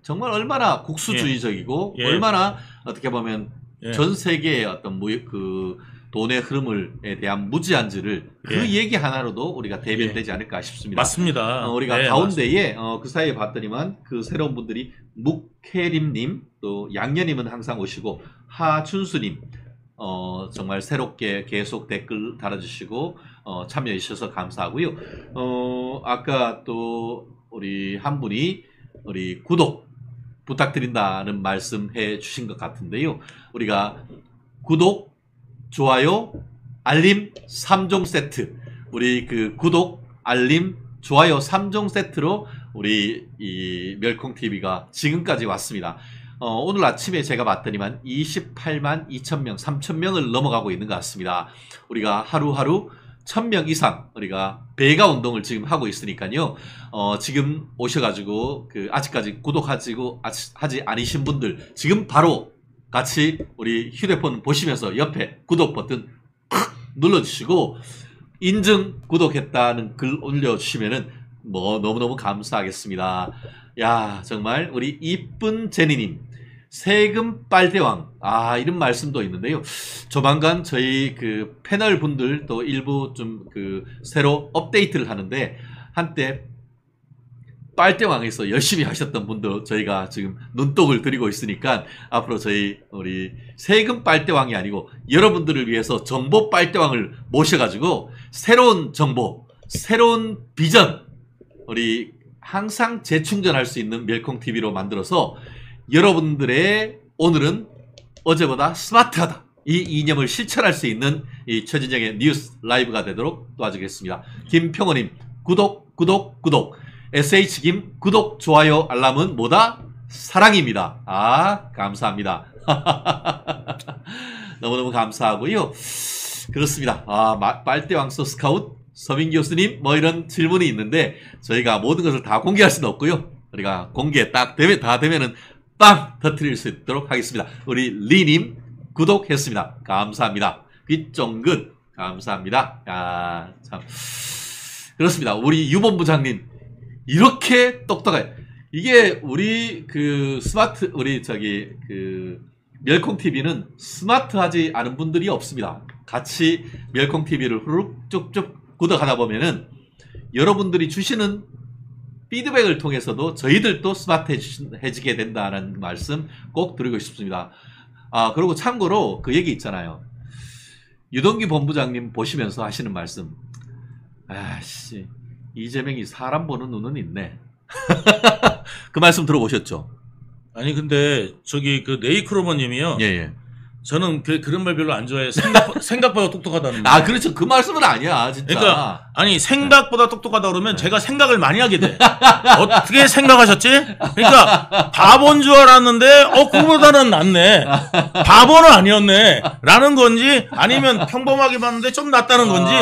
정말 얼마나 국수주의적이고 예. 얼마나 어떻게 보면 예. 전 세계의 어떤 무역 그 돈의 흐름에 대한 무지한지를 그 예. 얘기 하나로도 우리가 대변되지 않을까 싶습니다. 맞습니다. 우리가 네, 가운데에 그 사이에 봤더니만 그 새로운 분들이 묵혜림님 또 양녀님은 항상 오시고 하춘수님 정말 새롭게 계속 댓글 달아주시고 참여해 주셔서 감사하고요. 아까 또 우리 한 분이 우리 구독 부탁드린다는 말씀해 주신 것 같은데요. 우리가 구독, 좋아요, 알림 3종 세트 우리 그 구독, 알림, 좋아요 3종 세트로 우리 이 멸콩TV가 지금까지 왔습니다. 오늘 아침에 제가 봤더니만 28만 2천명, 3천명을 넘어가고 있는 것 같습니다. 우리가 하루하루 1000명 이상 우리가 배가 운동을 지금 하고 있으니까요. 지금 오셔가지고 그 아직까지 구독하시고 하지 않으신 분들 지금 바로 같이 우리 휴대폰 보시면서 옆에 구독 버튼 눌러주시고 인증 구독했다는 글 올려주시면은 뭐 너무너무 감사하겠습니다. 야 정말 우리 이쁜 제니님 세금 빨대왕 이런 말씀도 있는데요. 조만간 저희 그 패널 분들 또 일부 좀 그 새로 업데이트를 하는데 한때 빨대왕에서 열심히 하셨던 분도 저희가 지금 눈독을 들이고 있으니까 앞으로 저희 우리 세금 빨대왕이 아니고 여러분들을 위해서 정보 빨대왕을 모셔가지고 새로운 정보, 새로운 비전 우리 항상 재충전할 수 있는 멸콩TV로 만들어서 여러분들의 오늘은 어제보다 스마트하다 이 이념을 실천할 수 있는 이 최진영의 뉴스 라이브가 되도록 도와주겠습니다. 김평호님 구독 SH김 구독 좋아요 알람은 뭐다? 사랑입니다. 감사합니다. 너무너무 감사하고요. 그렇습니다. 빨대왕소 스카웃 서민 교수님 뭐 이런 질문이 있는데 저희가 모든 것을 다 공개할 수는 없고요. 우리가 공개 다 되면은 빵 터뜨릴 수 있도록 하겠습니다. 우리 리님 구독했습니다. 감사합니다. 귓쫑긋 감사합니다. 참 그렇습니다. 우리 유본부장님 이렇게 똑똑해. 이게 우리 그 스마트 우리 저기 그 멸콩TV는 스마트하지 않은 분들이 없습니다. 같이 멸콩TV를 후루룩 쭉쭉 구독하다 보면은 여러분들이 주시는 피드백을 통해서도 저희들도 스마트해지게 된다는 말씀 꼭 드리고 싶습니다. 그리고 참고로 그 얘기 있잖아요. 유동규 본부장님 보시면서 하시는 말씀. 이재명이 사람 보는 눈은 있네. 그 말씀 들어보셨죠? 아니 근데 저기 그 네이크로머님이요. 예. 저는 그런 말 별로 안 좋아해요. 생각보다 똑똑하다는 말. 그렇죠. 그 말씀은 아니야, 진짜. 그러니까 아니 생각보다 똑똑하다 그러면 제가 생각을 많이 하게 돼. 어떻게 생각하셨지? 그러니까 바보인 줄 알았는데 그거보다는 낫네. 바보는 아니었네. 라는 건지 아니면 평범하게 봤는데 좀 낫다는 건지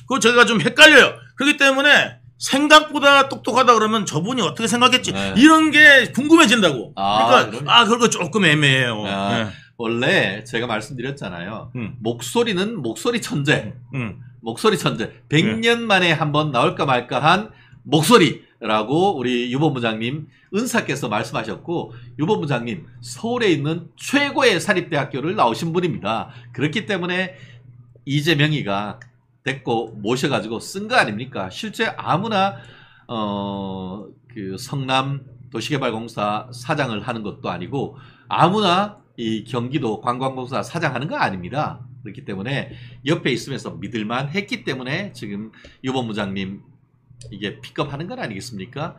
그거 제가 좀 헷갈려요. 그렇기 때문에 생각보다 똑똑하다 그러면 저분이 어떻게 생각했지? 이런 게 궁금해진다고. 그러니까 그거 조금 애매해요. 원래 제가 말씀드렸잖아요. 목소리는 목소리 천재. 목소리 천재. 100년 만에 한번 나올까 말까한 목소리라고 우리 유본부장님 은사께서 말씀하셨고, 유본부장님 서울에 있는 최고의 사립대학교를 나오신 분입니다. 그렇기 때문에 이재명이가 됐고 모셔가지고 쓴 거 아닙니까? 실제 아무나 그 성남 도시개발공사 사장을 하는 것도 아니고 아무나 이 경기도 관광공사 사장하는 거 아닙니다. 그렇기 때문에 옆에 있으면서 믿을만 했기 때문에 지금 유본부장님 이게 픽업하는 건 아니겠습니까?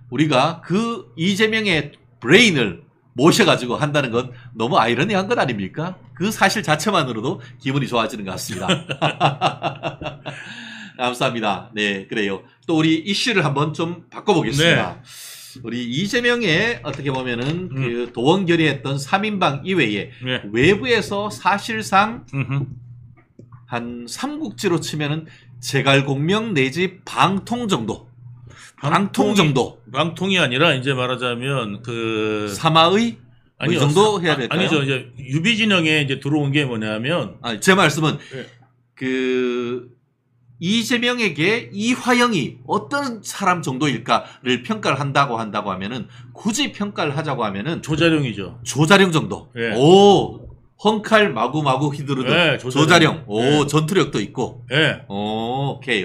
우리가 그 이재명의 브레인을 모셔가지고 한다는 건 너무 아이러니한 것 아닙니까? 그 사실 자체만으로도 기분이 좋아지는 것 같습니다. 감사합니다. 네, 그래요. 또 우리 이슈를 한번 좀 바꿔보겠습니다. 네. 우리 이재명의 어떻게 보면은 그 도원 결의했던 3인방 이외에 네. 외부에서 사실상 한 삼국지로 치면은 제갈공명 내지 방통 정도. 방통 정도. 방통이 아니라 이제 말하자면 그 사마의 이 정도 해야 될까요? 아니죠. 이제 유비진영에 이제 들어온 게 뭐냐면, 아니, 제 말씀은 네. 그 이재명에게 이화영이 어떤 사람 정도일까를 평가를 한다고 하면은, 굳이 평가를 하자고 하면은 조자룡이죠. 조자룡 정도. 네. 오, 헝칼 마구마구 휘두르듯. 네, 조자룡. 오, 네. 전투력도 있고. 예. 오, 오케이.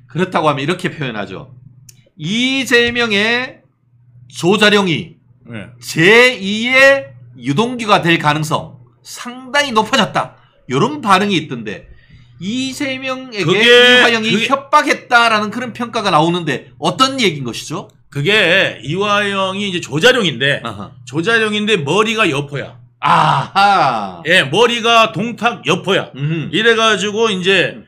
그렇다고 하면 이렇게 표현하죠. 이재명의 조자룡이 예. 제2의 유동규가 될 가능성 상당히 높아졌다. 이런 반응이 있던데, 이재명에게 이화영이 협박했다라는 그런 평가가 나오는데 어떤 얘기인 것이죠? 그게 이화영이 이제 조자룡인데, 아하. 조자룡인데 머리가 여포야. 아하. 예, 머리가 동탁 여포야. 이래가지고 이제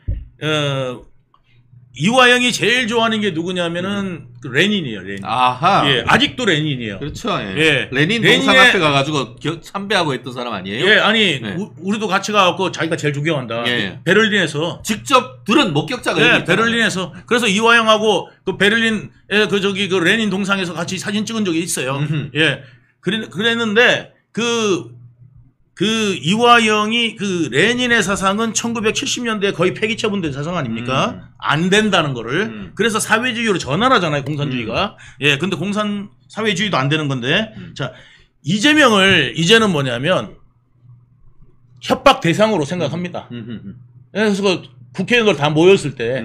이화영이 제일 좋아하는 게 누구냐면은 그 레닌이에요. 레닌. 아하. 예, 아직도 레닌이에요. 그렇죠. 예. 예. 레닌 동상 앞에 가가지고 참배하고 있던 사람 아니에요? 예, 아니 네. 우리도 같이 가갖고 자기가 제일 존경한다. 예. 베를린에서. 직접 들은 목격자가 예, 여기 있잖아요. 베를린에서. 그래서 이화영하고 그 베를린에 그 저기 그 레닌 동상에서 같이 사진 찍은 적이 있어요. 예, 그랬는데 그 이화영이 그 레닌의 사상은 1970년대 거의 폐기 처분된 사상 아닙니까? 안 된다는 거를. 그래서 사회주의로 전환하잖아요, 공산주의가. 예, 근데 사회주의도 안 되는 건데. 자, 이재명을 이제는 뭐냐면 협박 대상으로 생각합니다. 예, 그래서 그 국회의원들 다 모였을 때,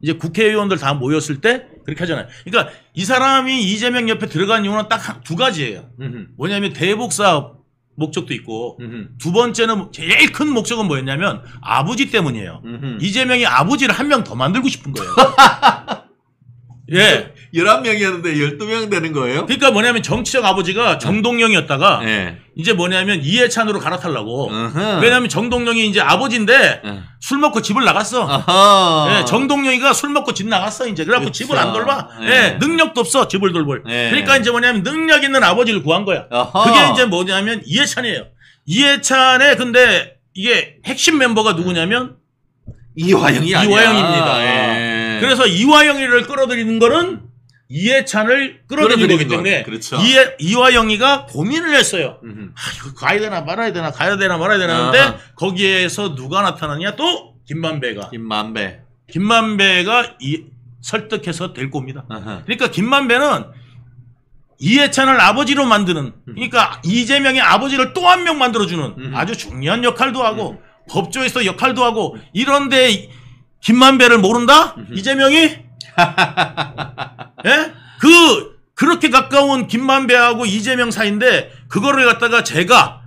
이제 국회의원들 다 모였을 때 그렇게 하잖아요. 그러니까 이 사람이 이재명 옆에 들어간 이유는 딱 두 가지예요. 뭐냐면 대북 사업 목적도 있고, 두 번째는 제일 큰 목적은 뭐였냐면 아버지 때문이에요. 이재명이 아버지를 한 명 더 만들고 싶은 거예요. 예. 11명이었는데 12명 되는 거예요? 그러니까 뭐냐면 정치적 아버지가 정동영이었다가 네. 이제 뭐냐면 이해찬으로 갈아타려고. 왜냐면 정동영이 이제 아버지인데 술 먹고 집을 나갔어. 예, 정동영이가 술 먹고 집 나갔어 이제. 그래갖고 그쵸. 집을 안 돌봐. 네. 예, 능력도 없어 집을 돌볼. 네. 그러니까 이제 뭐냐면 능력 있는 아버지를 구한 거야. 그게 이제 뭐냐면 이해찬이에요. 이해찬의 근데 이게 핵심 멤버가 누구냐면 이화영이 아니야. 이화영입니다. 예. 그래서 이화영이를 끌어들이는 거는 이해찬을 끌어들이는 거기 때문에 그렇죠. 이화영이가 고민을 했어요. 이거 가야 되나 말아야 되나 가야 되나 말아야 되나 하는데 거기에서 누가 나타나냐? 또 김만배가 설득해서 될 겁니다. 그러니까 김만배는 이해찬을 아버지로 만드는, 그러니까 이재명의 아버지를 또 한 명 만들어주는 아주 중요한 역할도 하고 법조에서 역할도 하고 이런데 김만배를 모른다? 이재명이? 예? 그렇게 가까운 김만배하고 이재명 사이인데 그거를 갖다가 제가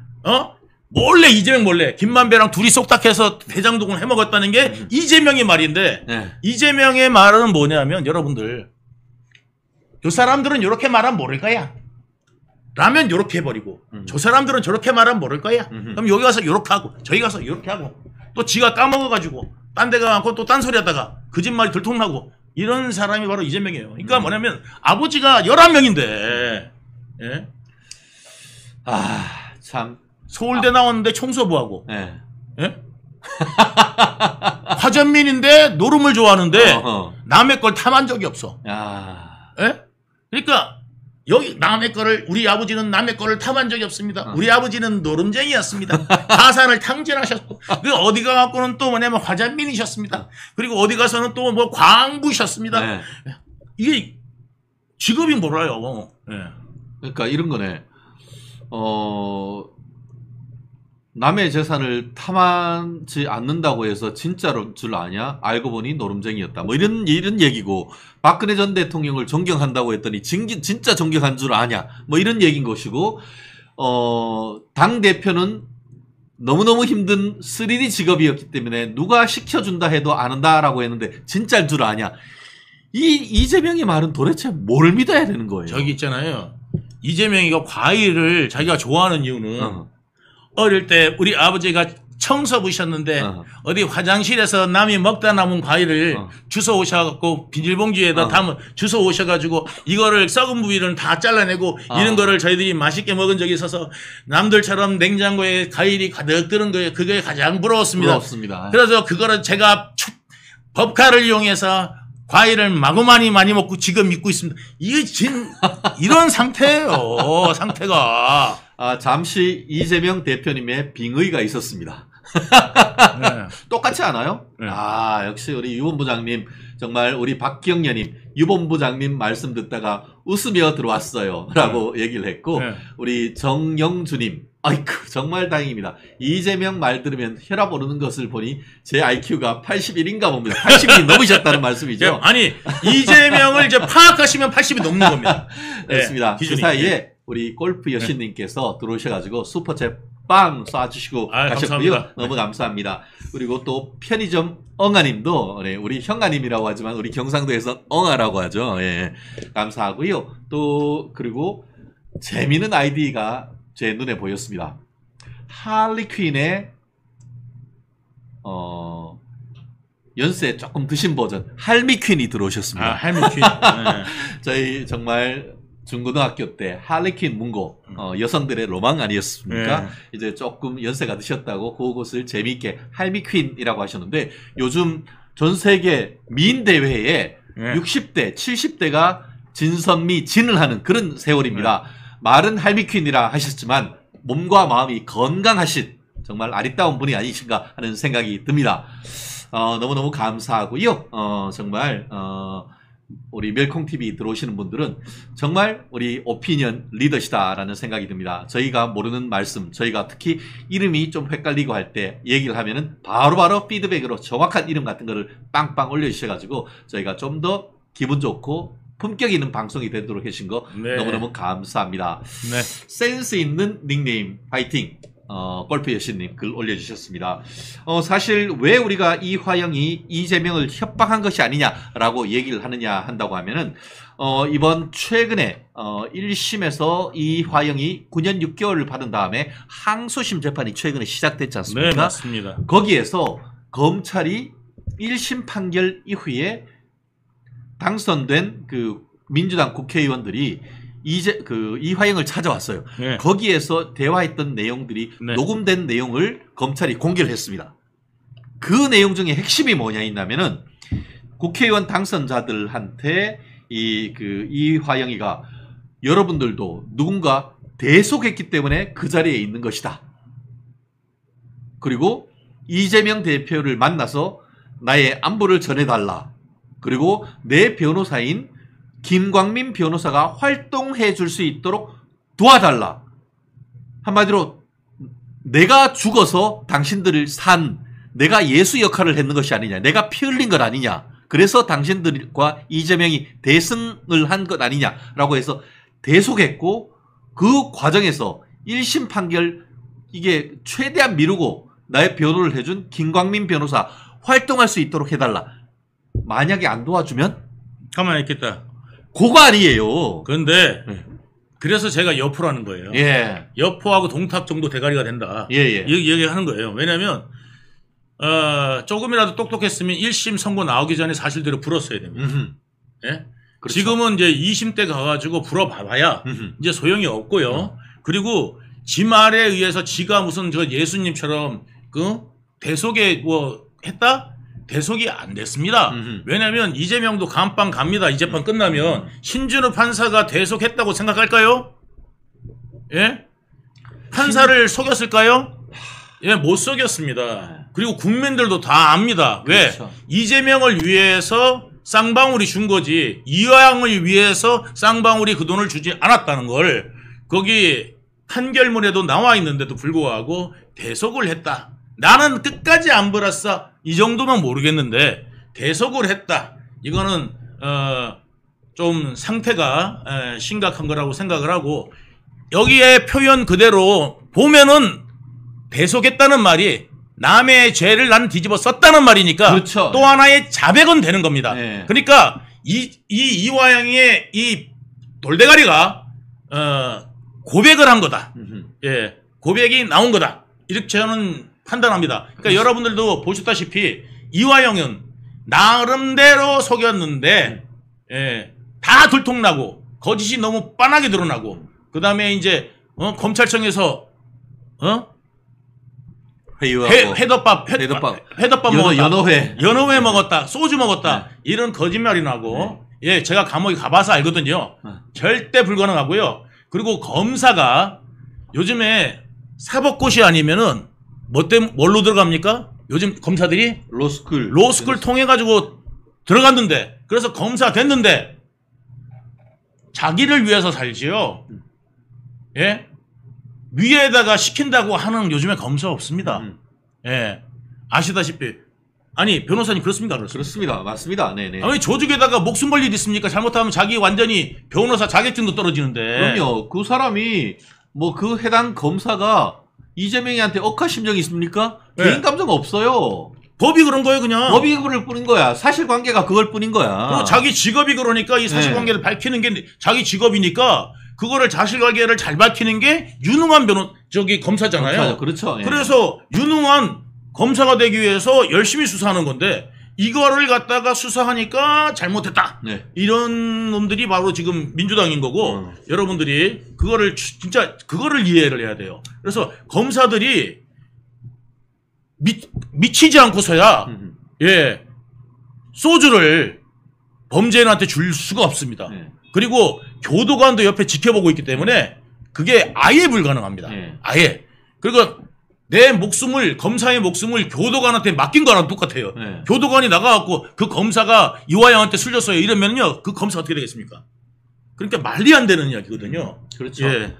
몰래 이재명 몰래 김만배랑 둘이 쏙닥해서 대장동을 해먹었다는 게 이재명의 말인데 이재명의 말은 뭐냐면 여러분들 저 사람들은 이렇게 말하면 모를 거야. 라면 이렇게 해버리고 저 사람들은 저렇게 말하면 모를 거야. 그럼 여기 가서 이렇게 하고 저기 가서 이렇게 하고 또 지가 까먹어가지고 딴 데 가고 또 딴소리 하다가 거짓말이 들통나고 이런 사람이 바로 이재명이에요. 그러니까 뭐냐면 아버지가 11명인데 예? 참 서울대 나왔는데 청소부하고 예? 화전민인데 노름을 좋아하는데 남의 걸 탐한 적이 없어. 야. 예? 그러니까 여기 남의 거를 우리 아버지는 남의 거를 탐한 적이 없습니다. 우리 아버지는 노름쟁이였습니다. 가산을 탕진하셨고 그 어디 가갖고는 또 뭐냐면 화잔민이셨습니다. 그리고 어디 가서는 또 뭐 광부셨습니다. 네. 이게 직업이 몰라요. 네. 그러니까 이런 거네. 남의 재산을 탐하지 않는다고 해서 진짜로 줄 아냐? 알고 보니 노름쟁이였다. 뭐 이런 얘기고, 박근혜 전 대통령을 존경한다고 했더니 진짜 존경한 줄 아냐? 뭐 이런 얘기인 것이고, 당 대표는 너무너무 힘든 3D 직업이었기 때문에 누가 시켜준다 해도 안 한다라고 했는데 진짜일 줄 아냐? 이재명의 말은 도대체 뭘 믿어야 되는 거예요? 저기 있잖아요. 이재명이가 과일을 자기가 좋아하는 이유는 어릴 때 우리 아버지가 청소부셨는데 어디 화장실에서 남이 먹다 남은 과일을 주워 오셔갖고 비닐봉지에다 담아 주워 오셔가지고 이거를 썩은 부위를 다 잘라내고 이런 거를 저희들이 맛있게 먹은 적이 있어서 남들처럼 냉장고에 과일이 가득 드는 거에 그게 가장 부러웠습니다. 그래서 그거를 제가 법카를 이용해서 과일을 마구마니 많이 먹고 지금 믿고 있습니다. 이게 이런 상태예요. 상태가. 잠시 이재명 대표님의 빙의가 있었습니다. 네. 똑같지 않아요? 네. 역시 우리 유본부장님, 정말 우리 박경련님, 유본부장님 말씀 듣다가 웃으며 들어왔어요. 라고 얘기를 했고, 우리 정영주님, 아이쿠, 정말 다행입니다. 이재명 말 들으면 혈압 오르는 것을 보니 제 IQ가 81인가 봅니다. 80이 넘으셨다는 말씀이죠. 아니, 이재명을 이제 파악하시면 80이 넘는 겁니다. 그렇습니다. 그 사이에 우리 골프 여신님께서 들어오셔가지고 슈퍼챗 빵 쏴주시고 가셨고요. 감사합니다. 너무 감사합니다. 그리고 또 편의점 엉아님도 우리 형아님이라고 하지만 우리 경상도에서 엉아라고 하죠. 예, 감사하고요. 또 그리고 재미있는 아이디가 제 눈에 보였습니다. 할리퀸의 연세 조금 드신 버전 할미퀸이 들어오셨습니다. 할미퀸. 네. 저희 정말 중고등학교 때 할리퀸 문고 여성들의 로망 아니었습니까? 이제 조금 연세가 드셨다고 그것을 재미있게 할미퀸이라고 하셨는데 요즘 전 세계 미인 대회에 60대, 70대가 진선미 진을 하는 그런 세월입니다. 말은 할미퀸이라 하셨지만 몸과 마음이 건강하신 정말 아리따운 분이 아니신가 하는 생각이 듭니다. 너무너무 감사하고요. 정말 우리 멜콩TV 들어오시는 분들은 정말 우리 오피니언 리더시다라는 생각이 듭니다. 저희가 모르는 말씀, 저희가 특히 이름이 좀 헷갈리고 할 때 얘기를 하면은 바로바로 피드백으로 정확한 이름 같은 거를 빵빵 올려주셔가지고 저희가 좀 더 기분 좋고 품격 있는 방송이 되도록 해주신 거 너무너무 감사합니다. 센스 있는 닉네임 파이팅. 골프 여신님 글 올려주셨습니다. 사실 왜 우리가 이화영이 이재명을 협박한 것이 아니냐라고 얘기를 하느냐 한다고 하면은 이번 최근에 1심에서 이화영이 9년 6개월을 받은 다음에 항소심 재판이 최근에 시작됐지 않습니까? 네, 맞습니다. 거기에서 검찰이 1심 판결 이후에 당선된 그 민주당 국회의원들이 이화영을 찾아왔어요. 거기에서 대화했던 내용들이 녹음된 내용을 검찰이 공개를 했습니다. 그 내용 중에 핵심이 뭐냐 있냐면은 국회의원 당선자들한테 이화영이가 여러분들도 누군가 대속했기 때문에 그 자리에 있는 것이다. 그리고 이재명 대표를 만나서 나의 안부를 전해달라. 그리고 내 변호사인 김광민 변호사가 활동해 줄 수 있도록 도와달라. 한마디로 내가 죽어서 당신들을 내가 예수 역할을 했는 것이 아니냐. 내가 피 흘린 것 아니냐. 그래서 당신들과 이재명이 대승을 한 것 아니냐라고 해서 대속했고 그 과정에서 1심 판결 이게 최대한 미루고 나의 변호를 해준 김광민 변호사 활동할 수 있도록 해달라. 만약에 안 도와주면 가만히 있겠다. 그거 아니에요. 그런데 그래서 제가 여포라는 거예요. 여포하고 동탁 정도 대가리가 된다. 이 얘기하는 거예요. 왜냐하면 조금이라도 똑똑했으면 1심 선고 나오기 전에 사실대로 불었어야 됩니다. 그렇죠. 지금은 이제 2심 때 가가지고 불어봐야 이제 소용이 없고요. 그리고 지 말에 의해서 지가 무슨 저 예수님처럼 그 대속에 뭐 했다? 대속이 안 됐습니다. 왜냐하면 이재명도 감방 갑니다. 이 재판 끝나면 신준우 판사가 대속했다고 생각할까요? 예? 판사를 속였을까요? 예, 못 속였습니다. 그리고 국민들도 다 압니다. 왜? 그렇죠. 이재명을 위해서 쌍방울이 준 거지 이화영을 위해서 쌍방울이 그 돈을 주지 않았다는 걸 거기 판결문에도 나와 있는데도 불구하고 대속을 했다. 나는 끝까지 안 벌었어. 이 정도면 모르겠는데 대속을 했다. 이거는 좀 상태가 심각한 거라고 생각을 하고 여기에 표현 그대로 보면은 대속했다는 말이 남의 죄를 난 뒤집어 썼다는 말이니까 그렇죠. 또 하나의 자백은 되는 겁니다. 네. 그러니까 이화영의 이 돌대가리가 고백을 한 거다. 예, 고백이 나온 거다. 이렇게 저는 판단합니다. 그러니까 여러분들도 보셨다시피 이화영은 나름대로 속였는데 예, 다 들통나고 거짓이 너무 빤하게 드러나고 그 다음에 이제 검찰청에서 회덮밥 연어회 먹었다, 소주 먹었다 이런 거짓말이 나고 예, 제가 감옥에 가봐서 알거든요. 절대 불가능하고요. 그리고 검사가 요즘에 사법고시 아니면은 뭘로 들어갑니까? 요즘 검사들이 로스쿨 통해 가지고 들어갔는데 그래서 검사 됐는데 자기를 위해서 살지요. 예? 위에다가 시킨다고 하는 요즘에 검사 없습니다. 예. 아시다시피. 아니, 변호사님 그렇습니까? 그렇습니다. 맞습니다. 네네. 아니, 조직에다가 목숨 걸 일 있습니까? 잘못하면 자기 완전히 변호사 자격증도 떨어지는데. 그럼요. 그 사람이 뭐 그 해당 검사가 이재명이한테 억하심정이 있습니까? 네. 개인 감정 없어요. 법이 그런 거예요, 그냥. 법이 그럴 뿐인 거야. 사실관계가 그걸 뿐인 거야. 그리고 자기 직업이 그러니까 이 사실관계를 밝히는 게 자기 직업이니까 그거를 사실관계를 잘 밝히는 게 유능한 검사잖아요. 그렇죠. 예. 그래서 유능한 검사가 되기 위해서 열심히 수사하는 건데 이거를 갖다가 수사하니까 잘못했다. 네. 이런 놈들이 바로 지금 민주당인 거고 여러분들이 그거를 진짜 그거를 이해를 해야 돼요. 그래서 검사들이 미치지 않고서야 예 소주를 범죄인한테 줄 수가 없습니다. 네. 그리고 교도관도 옆에 지켜보고 있기 때문에 그게 아예 불가능합니다. 네. 아예. 그러니까 내 목숨을 검사의 목숨을 교도관한테 맡긴 거랑 똑같아요. 네. 교도관이 나가갖고 그 검사가 이화영한테 술 줬어요 이러면요 그 검사 어떻게 되겠습니까? 그러니까 말이 안 되는 이야기거든요. 그렇죠. 예.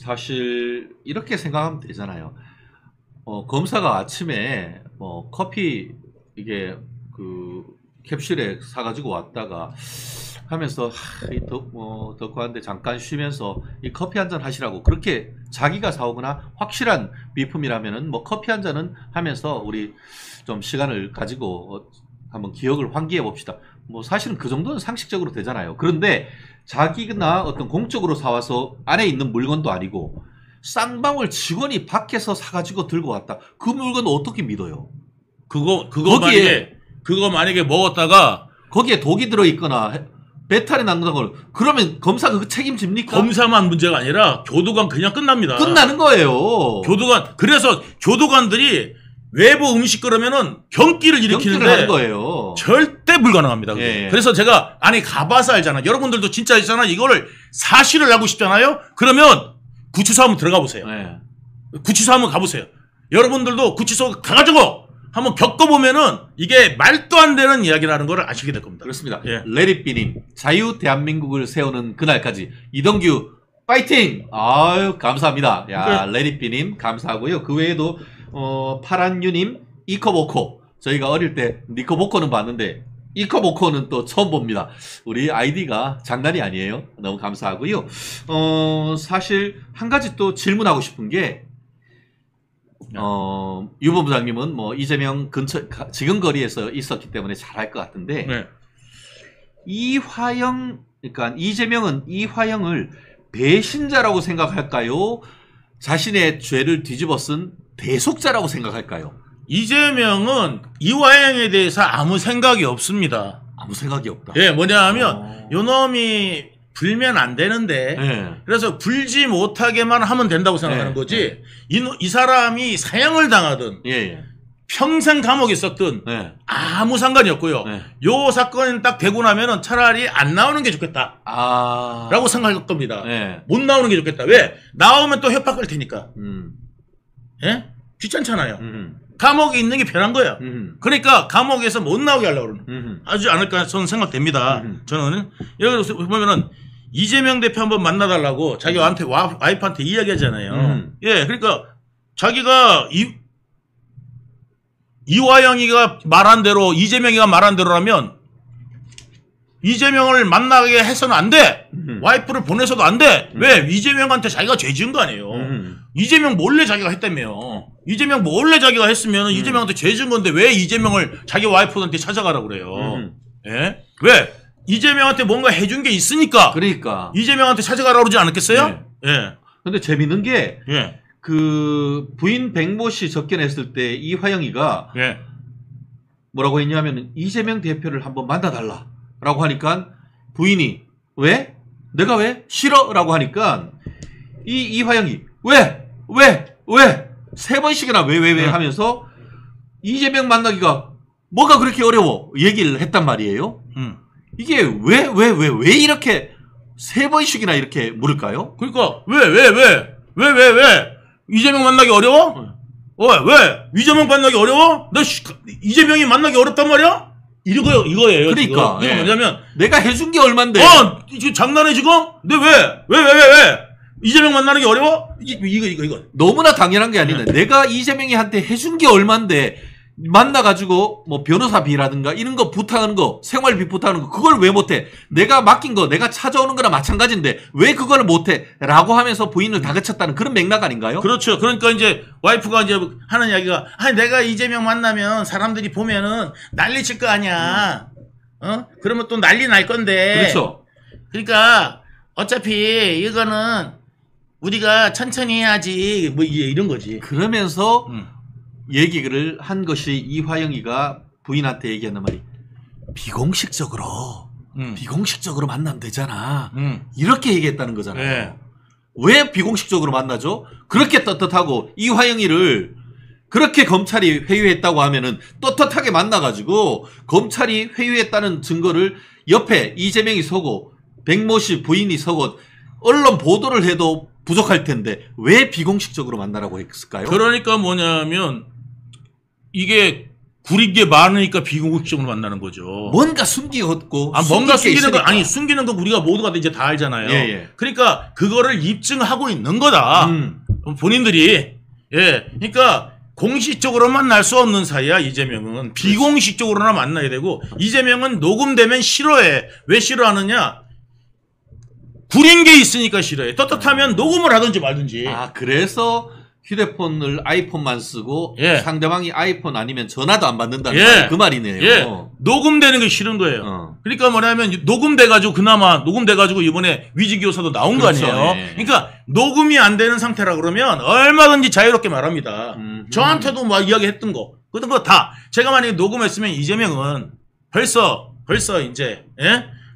사실 이렇게 생각하면 되잖아요. 검사가 아침에 뭐 커피 이게 그 캡슐에 사가지고 왔다가 하면서 덕후한테 잠깐 쉬면서 이 커피 한 잔 하시라고 그렇게 자기가 사오거나 확실한 비품이라면은 뭐 커피 한 잔은 하면서 우리 좀 시간을 가지고 한번 기억을 환기해 봅시다. 뭐 사실은 그 정도는 상식적으로 되잖아요. 그런데 자기나 어떤 공적으로 사와서 안에 있는 물건도 아니고 쌍방울 직원이 밖에서 사가지고 들고 왔다. 그 물건 어떻게 믿어요? 그거 만약에 먹었다가 거기에 독이 들어있거나 배탈이 난다고 그러면 검사가 그 책임집니까? 검사만 문제가 아니라 교도관 그냥 끝납니다. 끝나는 거예요. 그래서 교도관들이 외부 음식 그러면은 경기를 일으키는데 하는 거예요. 절대 불가능합니다. 예. 그래서 제가 가봐서 알잖아. 여러분들도 진짜 있잖아. 이거를 사실을 알고 싶잖아요. 그러면 구치소 한번 들어가 보세요. 예. 구치소 한번 가보세요. 여러분들도 구치소 가가지고 한번 겪어보면은 이게 말도 안 되는 이야기라는 걸 아시게 될 겁니다. 그렇습니다. 예. 레디비님 자유 대한민국을 세우는 그날까지 이동규 파이팅! 아유 감사합니다. 야 레디비님 감사하고요. 그 외에도 파란유님 이커보코 저희가 어릴 때 니커보코는 봤는데 이커보코는 또 처음 봅니다. 우리 아이디가 장난이 아니에요. 너무 감사하고요. 사실 한 가지 또 질문하고 싶은 게 유 본부장님은 뭐 이재명 근처 지금 거리에서 있었기 때문에 잘할 것 같은데 네. 그러니까 이재명은 이화영을 배신자라고 생각할까요? 자신의 죄를 뒤집어 쓴 대속자라고 생각할까요? 이재명은 이화영에 대해서 아무 생각이 없습니다. 아무 생각이 없다. 예, 뭐냐 하면 요 놈이 불면 안 되는데 그래서 불지 못하게만 하면 된다고 생각하는 거지 이 사람이 사형을 당하든 평생 감옥에 있었든 네. 아무 상관이 없고요. 네. 요 사건이 딱 되고 나면은 차라리 안 나오는 게 좋겠다. 라고 생각할 겁니다. 네. 못 나오는 게 좋겠다. 왜? 나오면 또 협박할 테니까. 예? 귀찮잖아요. 감옥에 있는 게 편한 거야. 그러니까 감옥에서 못 나오게 하려고 그러는. 하지 않을까 저는 생각됩니다. 저는 여기 보면은 이재명 대표 한번 만나달라고 자기 와이프한테 이야기하잖아요. 예, 그러니까 자기가 이화영이가 말한 대로 이재명이가 말한 대로라면 이재명을 만나게 해서는 안 돼. 와이프를 보내서도 안 돼. 왜? 이재명한테 자기가 죄 지은 거 아니에요. 이재명 몰래 자기가 했다며. 이재명 몰래 자기가 했으면 이재명한테 죄 지은 건데 왜 이재명을 자기 와이프한테 찾아가라고 그래요. 예? 왜? 이재명한테 뭔가 해준 게 있으니까. 그러니까. 이재명한테 찾아가라고 그러지 않았겠어요? 네. 예. 근데 재밌는 게 예. 그 부인 백모 씨 접견했을 때 이화영이가 예. 뭐라고 했냐면 이재명 대표를 한번 만나달라라고 하니까 부인이 왜? 내가 왜? 싫어라고 하니까 이화영이 왜? 3번씩이나 왜 하면서 이재명 만나기가 뭐가 그렇게 어려워 얘기를 했단 말이에요. 이게 왜 이렇게 3번씩이나 이렇게 물을까요? 그러니까 왜 이재명 만나기 어려워? 왜 이재명 만나기 어려워? 너 이재명이 만나기 어렵단 말이야? 이거예요. 그러니까 이거 뭐냐면 내가 해준 게 얼만데? 지금 장난해 지금? 근데 왜 이재명 만나는 게 어려워? 이거 너무나 당연한 게 아닌데 내가 이재명이한테 해준 게 얼만데 만나가지고 뭐 변호사비라든가 이런 거 부탁하는 거 생활비 부탁하는 거 그걸 왜 못해? 내가 맡긴 거 내가 찾아오는 거나 마찬가지인데 왜 그걸 못해? 라고 하면서 부인을 다그쳤다는 그런 맥락 아닌가요? 그렇죠. 그러니까 이제 와이프가 이제 하는 이야기가 아니 내가 이재명 만나면 사람들이 보면은 난리 칠 거 아니야. 그러면 또 난리 날 건데. 그렇죠. 그러니까 어차피 이거는 우리가 천천히 해야지 뭐 이런 거지. 그러면서 얘기를 한 것이 이화영이가 부인한테 얘기했단 말이 비공식적으로 만나면 되잖아. 이렇게 얘기했다는 거잖아요. 네. 왜 비공식적으로 만나죠? 그렇게 떳떳하고 이화영이를 그렇게 검찰이 회유했다고 하면은 떳떳하게 만나가지고 검찰이 회유했다는 증거를 옆에 이재명이 서고 백모 씨 부인이 서고 언론 보도를 해도 부족할 텐데 왜 비공식적으로 만나라고 했을까요? 그러니까 뭐냐면 이게 구린 게 많으니까 비공식적으로 만나는 거죠. 뭔가 숨기고 뭔가 숨기는 거 아니 숨기는 건 우리가 모두가 이제 다 알잖아요. 예. 그러니까 그거를 입증하고 있는 거다. 본인들이 그러니까 공식적으로 만날 수 없는 사이야. 이재명은 비공식적으로나 만나야 되고 이재명은 녹음되면 싫어해. 왜 싫어하느냐? 구린 게 있으니까 싫어해. 떳떳하면 녹음을 하든지 말든지. 그래서 휴대폰을 아이폰만 쓰고 상대방이 아이폰 아니면 전화도 안 받는다는 말이 그 말이네요. 녹음되는 게 싫은 거예요. 그러니까 뭐냐면 녹음돼가지고 그나마 녹음돼가지고 이번에 위직교사도 나온 거 아니에요. 그러니까 녹음이 안 되는 상태라 그러면 얼마든지 자유롭게 말합니다. 저한테도 막 이야기했던 거 그런 거 다 제가 만약에 녹음했으면 이재명은 벌써 이제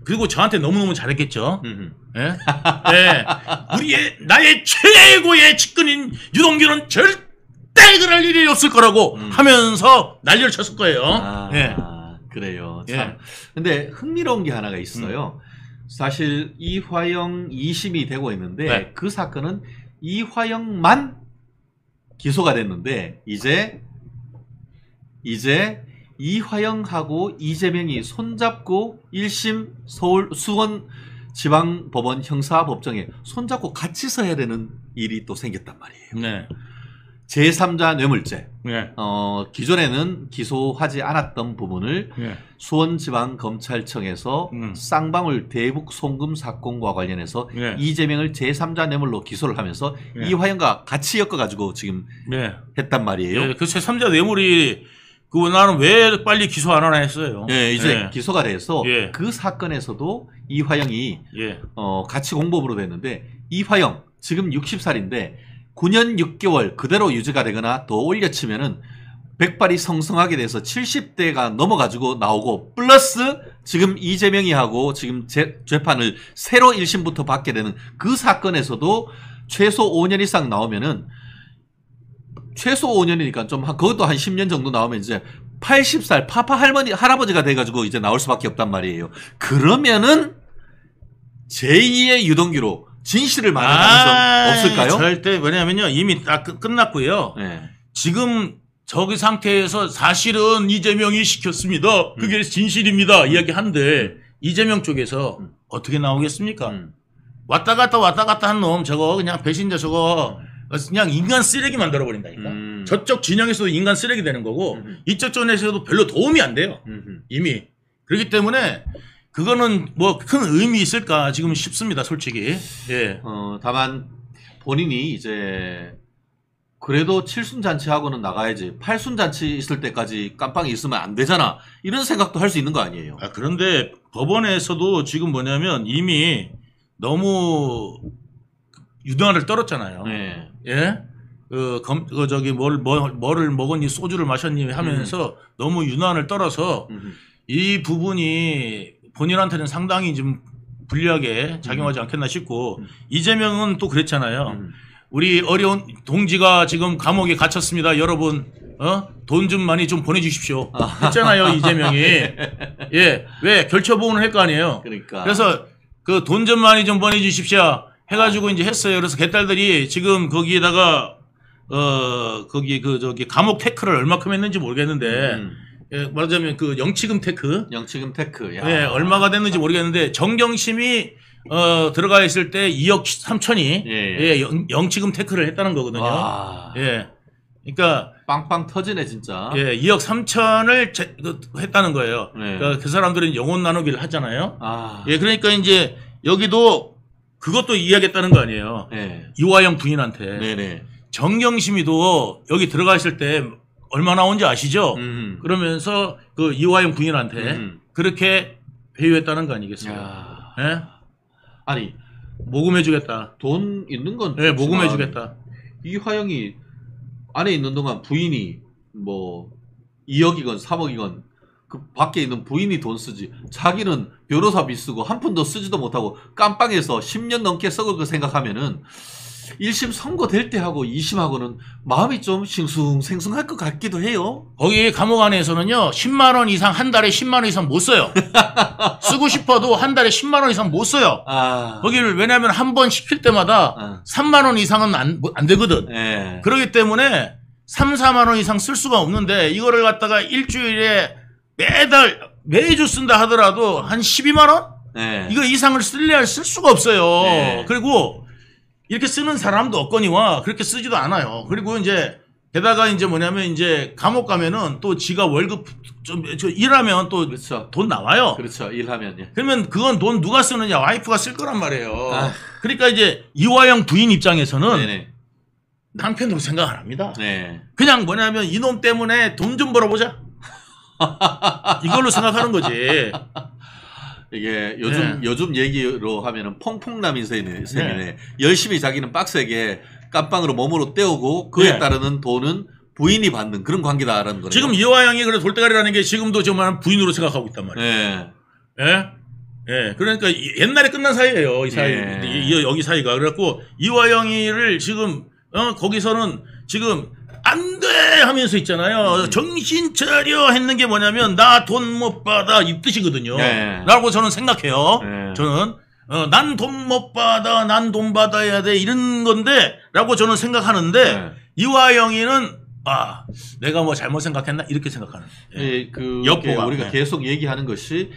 그리고 저한테 너무너무 잘했겠죠. 나의 최고의 측근인 유동규는 절대 그럴 일이 없을 거라고 하면서 난리를 쳤을 거예요. 그래요. 참. 근데 흥미로운 게 하나가 있어요. 사실 이화영 2심이 되고 있는데 그 사건은 이화영만 기소가 됐는데 이제 이화영하고 이재명이 손잡고 1심 서울 수원지방법원 형사법정에 손잡고 같이 서야 되는 일이 또 생겼단 말이에요. 제3자 뇌물죄. 기존에는 기소하지 않았던 부분을 수원지방검찰청에서 쌍방울 대북 송금 사건과 관련해서 이재명을 제3자 뇌물로 기소를 하면서 이화영과 같이 엮어가지고 지금 했단 말이에요. 그 제3자 뇌물이 나는 왜 빨리 기소 안 하나 했어요. 이제 기소가 돼서 그 사건에서도 이화영이 같이 공범으로 됐는데 이화영 지금 60살인데 9년 6개월 그대로 유지가 되거나 더 올려치면은 백발이 성성하게 돼서 70대가 넘어가지고 나오고 플러스 지금 이재명이 하고 지금 재판을 새로 1심부터 받게 되는 그 사건에서도 최소 5년 이상 나오면은 최소 5년이니까 좀 그것도 한 10년 정도 나오면 이제 80살 파파 할아버지가 돼가지고 이제 나올 수밖에 없단 말이에요. 그러면은 제2의 유동규로 진실을 말할 가능성 없을까요? 절대 왜냐면요 이미 다 끝났고요. 네. 지금 저기 상태에서 사실은 이재명이 시켰습니다. 그게 진실입니다. 이야기한데 이재명 쪽에서 어떻게 나오겠습니까? 왔다 갔다 한 놈 저거 그냥 배신자 저거 그냥 인간 쓰레기 만들어 버린다니까. 저쪽 진영에서도 인간 쓰레기 되는 거고 이쪽 쪽에서도 별로 도움이 안 돼요. 이미. 그렇기 때문에 그거는 뭐 큰 의미 있을까 지금 싶습니다. 솔직히. 예. 다만 본인이 이제 그래도 7순잔치하고는 나가야지 8순잔치 있을 때까지 깜빵이 있으면 안 되잖아. 이런 생각도 할 수 있는 거 아니에요. 그런데 법원에서도 지금 뭐냐면 이미 너무 유dan을 떨었잖아요. 네. 예? 저기 뭐를 먹었니 소주를 마셨니 하면서 너무 유난을 떨어서 이 부분이 본인한테는 상당히 좀 불리하게 작용하지 않겠나 싶고 이재명은 또 그랬잖아요. 우리 어려운 동지가 지금 감옥에 갇혔습니다. 여러분 돈 좀 많이 좀 보내주십시오. 했잖아요 이재명이. 예, 왜 결처보험을 할 거 아니에요. 그러니까. 그래서 그 돈 좀 많이 좀 보내주십시오. 해가지고 이제 했어요. 그래서 개딸들이 지금 거기에다가 거기 저기 감옥 태크를 얼마큼 했는지 모르겠는데 예, 말하자면 그 영치금 태크. 야. 예, 얼마가 됐는지 모르겠는데 정경심이 들어가 있을 때 2억 3천이 예, 영치금 태크를 했다는 거거든요. 와. 예. 그러니까 빵빵 터지네 진짜. 예, 2억 3천을 했다는 거예요. 네. 그러니까 그 사람들은 영혼 나누기를 하잖아요. 예, 그러니까 이제 여기도 그것도 이야기했다는 거 아니에요. 네. 이화영 부인한테. 네네. 정경심이도 여기 들어가 있을 때 얼마 나온지 아시죠? 그러면서 그 이화영 부인한테 그렇게 배유했다는 거 아니겠어요? 예? 아니 모금해주겠다. 돈 있는 건 예, 모금해주겠다. 이화영이 안에 있는 동안 부인이 뭐 2억이건 3억이건 그 밖에 있는 부인이 돈 쓰지 자기는 변호사비 쓰고 한 푼도 쓰지도 못하고 깜빵에서 10년 넘게 썩을 거 생각하면은 1심 선고될 때 하고 2심하고는 마음이 좀 싱숭생숭할 것 같기도 해요. 거기 감옥 안에서는요 10만 원 이상 한 달에 10만 원 이상 못 써요. 쓰고 싶어도 한 달에 10만 원 이상 못 써요. 거기를 왜냐하면 한 번 시킬 때마다 3만 원 이상은 안 되거든. 네. 그렇기 때문에 3, 4만 원 이상 쓸 수가 없는데 이거를 갖다가 일주일에 매주 쓴다 하더라도 한 12만 원? 네. 이거 이상을 쓸 수가 없어요. 네. 그리고 이렇게 쓰는 사람도 없거니와 그렇게 쓰지도 않아요. 그리고 이제 게다가 이제 뭐냐면 이제 감옥 가면은 또 지가 월급 좀 일하면 또 그렇죠. 돈 나와요. 그렇죠. 일하면. 예. 그러면 그건 돈 누가 쓰느냐 와이프가 쓸 거란 말이에요. 그러니까 이제 이화영 부인 입장에서는 네네. 남편으로 생각 안 합니다. 네. 그냥 뭐냐면 이놈 때문에 돈 좀 벌어보자. 이걸로 생각하는 거지. 이게 요즘 얘기로 하면은 퐁퐁남인 셈이네. 네. 열심히 자기는 빡세게 깜빵으로 몸으로 때우고 그에 따르는 돈은 부인이 받는 그런 관계다라는 거예요. 지금 이화영이 그래 돌대가리라는 게 지금도 정말 부인으로 생각하고 있단 말이에요. 네. 예? 예. 그러니까 옛날에 끝난 사이예요. 이 사이. 여기 사이가. 그래갖고 이화영이를 지금 거기서는 지금 안 돼 하면서 있잖아요. 정신 차려 했는 게 뭐냐면 나 돈 못 받아 이 뜻이거든요. 네. 라고 저는 생각해요. 네. 저는 난 돈 못 받아 난 돈 받아야 돼 이런 건데 라고 저는 생각하는데 네. 이화영이는 내가 뭐 잘못 생각했나 이렇게 생각하는. 여포가 우리가 계속 얘기하는 것이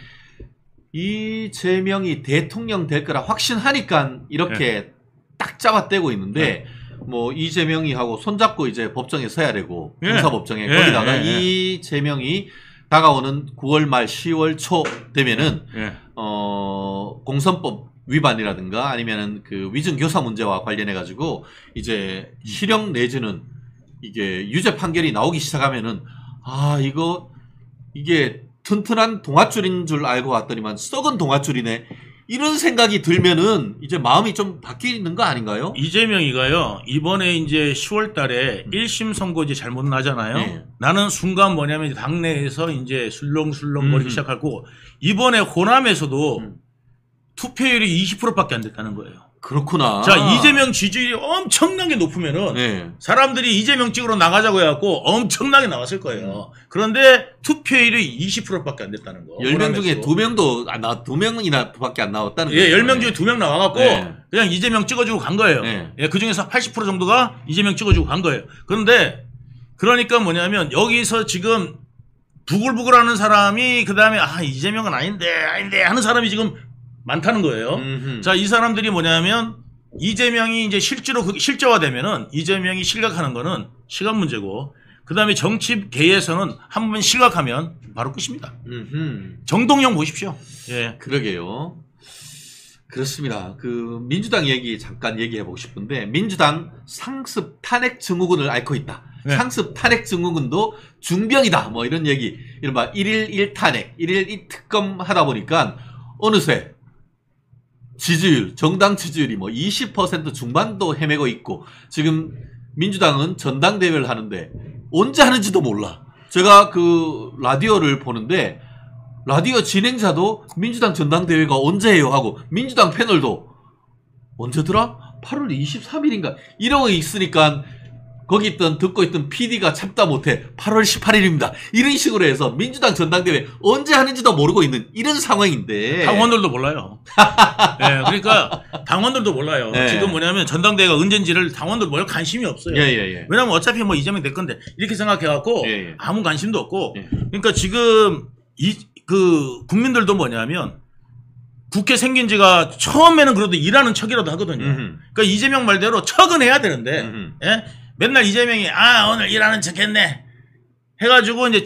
이재명이 대통령 될 거라 확신하니까 이렇게 딱 잡아떼고 있는데 뭐 이재명이 하고 손잡고 이제 법정에 서야 되고 형사법정에 거기다가 이재명이 다가오는 9월 말 10월 초 되면은 공선법 위반이라든가 아니면은 그 위증교사 문제와 관련해 가지고 이제 실형 내지는 이게 유죄 판결이 나오기 시작하면은 이게 튼튼한 동아줄인 줄 알고 왔더니만 썩은 동아줄이네. 이런 생각이 들면은 이제 마음이 좀 바뀌는 거 아닌가요? 이재명이가요 이번에 이제 10월 달에 1심 선고 이제 잘못 나잖아요. 네. 나는 순간 뭐냐면 당내에서 이제 술렁술렁 거리기 시작하고 이번에 호남에서도 투표율이 20%밖에 안 됐다는 거예요. 그렇구나. 자, 이재명 지지율이 엄청나게 높으면은 네. 사람들이 이재명 찍으러 나가자고 해갖고 엄청나게 나왔을 거예요. 그런데 투표율이 20%밖에 안 됐다는 거. 10명 중에 호남에서도. 2명이나 밖에 안 나왔다는 예, 거예요. 10명 중에 2명 나와갖고 네. 그냥 이재명 찍어주고 간 거예요. 네. 예, 그 중에서 80% 정도가 이재명 찍어주고 간 거예요. 그런데 그러니까 뭐냐면 여기서 지금 부글부글하는 사람이 그 다음에 이재명은 아닌데 하는 사람이 지금 많다는 거예요. 자, 이 사람들이 뭐냐면 이재명이 이제 실제로 실제화되면은 이재명이 실각하는 거는 시간 문제고 그 다음에 정치계에서는 한 번 실각하면 바로 끝입니다. 정동영 보십시오. 예. 그러게요. 그렇습니다. 그 민주당 얘기 잠깐 얘기해보고 싶은데 민주당 상습 탄핵 증후군을 앓고 있다. 네. 상습 탄핵 증후군도 중병이다. 뭐 이런 얘기. 이른바 1일 1탄핵, 1일 1특검 하다 보니까 어느새 지지율, 정당 지지율이 뭐 20% 중반도 헤매고 있고 지금 민주당은 전당대회를 하는데 언제 하는지도 몰라. 제가 그 라디오를 보는데 라디오 진행자도 민주당 전당대회가 언제예요 하고 민주당 패널도 언제더라? 8월 23일인가 이러고 있으니까 거기 있던 듣고 있던 PD가 참다 못해 8월 18일입니다. 이런 식으로 해서 민주당 전당대회 언제 하는지도 모르고 있는 이런 상황인데 당원들도 몰라요. 네, 그러니까 당원들도 몰라요. 네. 지금 뭐냐면 전당대회가 언젠지를 당원들 별 관심이 없어요. 예. 왜냐면 어차피 뭐 이재명 될 건데 이렇게 생각해갖고 예. 아무 관심도 없고 예. 그러니까 지금 그 국민들도 뭐냐면 국회 생긴 지가 처음에는 그래도 일하는 척이라도 하거든요. 그러니까 이재명 말대로 척은 해야 되는데 예? 맨날 이재명이 오늘 일하는 척 했네 해가지고 이제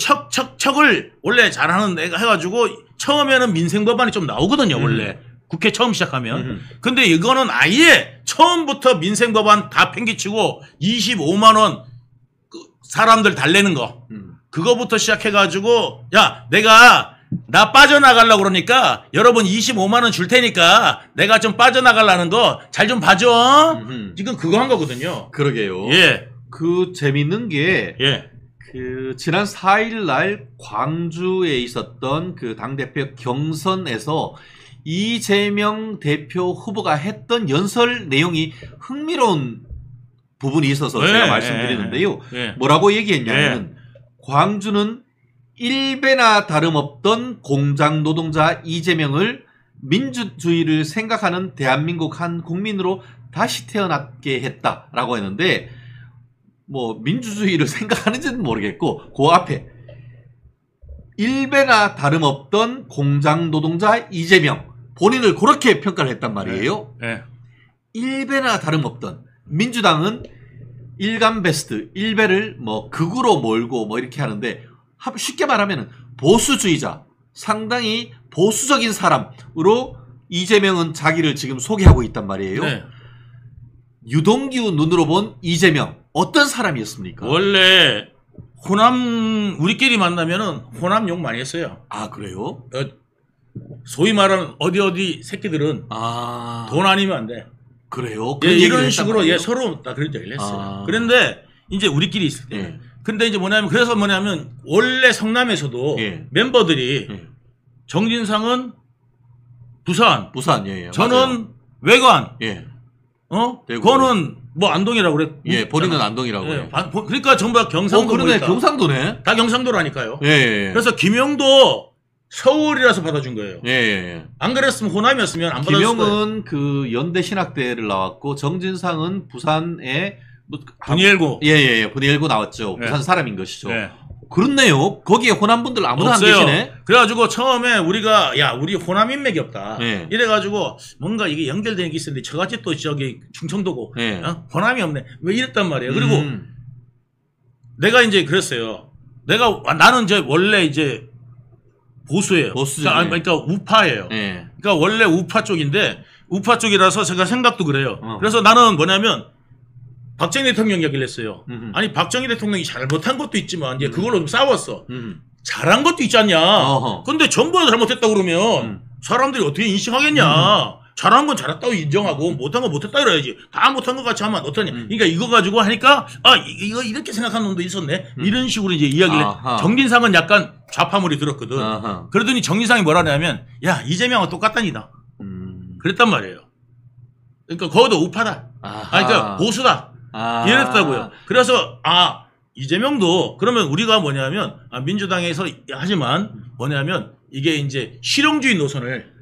척을 원래 잘하는 애가 해가지고 처음에는 민생법안이 좀 나오거든요. 원래 국회 처음 시작하면. 근데 이거는 아예 처음부터 민생법안 다 팽개치고 25만 원 사람들 달래는 거 그거부터 시작해가지고 나 빠져나가려고 그러니까 여러분 25만 원 줄 테니까 내가 좀 빠져나가려는 거 잘 좀 봐줘. 지금 그거 한 거거든요. 그러게요. 예. 그 재밌는 게 예. 그 지난 4일 날 광주에 있었던 그 당대표 경선에서 이재명 대표 후보가 했던 연설 내용이 흥미로운 부분이 있어서 제가 말씀드리는데요. 뭐라고 얘기했냐면 광주는 일배나 다름없던 공장 노동자 이재명을 민주주의를 생각하는 대한민국 한 국민으로 다시 태어나게 했다라고 했는데 뭐 민주주의를 생각하는지는 모르겠고 그 앞에 일배나 다름없던 공장 노동자 이재명 본인을 그렇게 평가를 했단 말이에요. 일배나 다름없던 민주당은 일간 베스트 일배를 뭐 극으로 몰고 뭐 이렇게 하는데 쉽게 말하면 보수주의자 상당히 보수적인 사람으로 이재명은 자기를 지금 소개하고 있단 말이에요. 유동규 눈으로 본 이재명 어떤 사람이었습니까? 원래 호남 우리끼리 만나면은 호남 욕 많이 했어요. 아 그래요? 소위 말하는 어디 새끼들은 돈 아니면 안 돼. 그래요? 이런 식으로 서로 다 그런 얘기를 했어요. 그런데 이제 우리끼리 있을 때. 근데 이제 그래서 뭐냐면 원래 성남에서도 멤버들이 정진상은 부산, 저는 맞아요. 외관, 대구. 그거는 뭐 안동이라고 그래. 본인은 안동이라고 그래요. 그러니까 전부 다 경상도. 그러네. 경상도네. 다 경상도라니까요. 예. 그래서 김영도 서울이라서 받아준 거예요. 안 그랬으면 호남이었으면 안 받아줬을 거예요. 김영은 그 연대 신학대를 나왔고 정진상은 부산에 분이엘고. 분이엘고 나왔죠. 부산 사람인 것이죠. 그렇네요. 거기에 호남 분들 아무도 안 계시네. 그래가지고 처음에 우리가 우리 호남 인맥이 없다. 이래가지고 뭔가 이게 연결되는 게 있었는데 저같이 또 저기 충청도고 호남이 없네. 왜 이랬단 말이에요. 그리고 내가 이제 그랬어요. 나는 이제 원래 이제 보수예요. 그러니까 우파예요. 그러니까 원래 우파 쪽인데 우파 쪽이라서 제가 생각도 그래요. 그래서 나는 뭐냐면 박정희 대통령 얘기를 했어요. 아니 박정희 대통령이 잘못한 것도 있지만 이제 그걸로 좀 싸웠어. 잘한 것도 있지 않냐. 근데 전부 다 잘못했다 그러면 사람들이 어떻게 인식하겠냐. 잘한 건 잘했다고 인정하고 못한 건 못했다 그래야지. 다 못한 것 같이 하면 어떠냐. 그러니까 이거 가지고 하니까 이거 이렇게 생각하는 놈도 있었네. 이런 식으로 이제 이야기를 정진상은 약간 좌파물이 들었거든. 그러더니 정진상이 뭐라 하냐면 이재명은 똑같다니다. 그랬단 말이에요. 그러니까 거기도 우파다. 그러니까 보수다. 이랬다고요. 그래서 이재명도 그러면 우리가 뭐냐면 민주당에서 하지만 뭐냐면 이게 이제 실용주의 노선을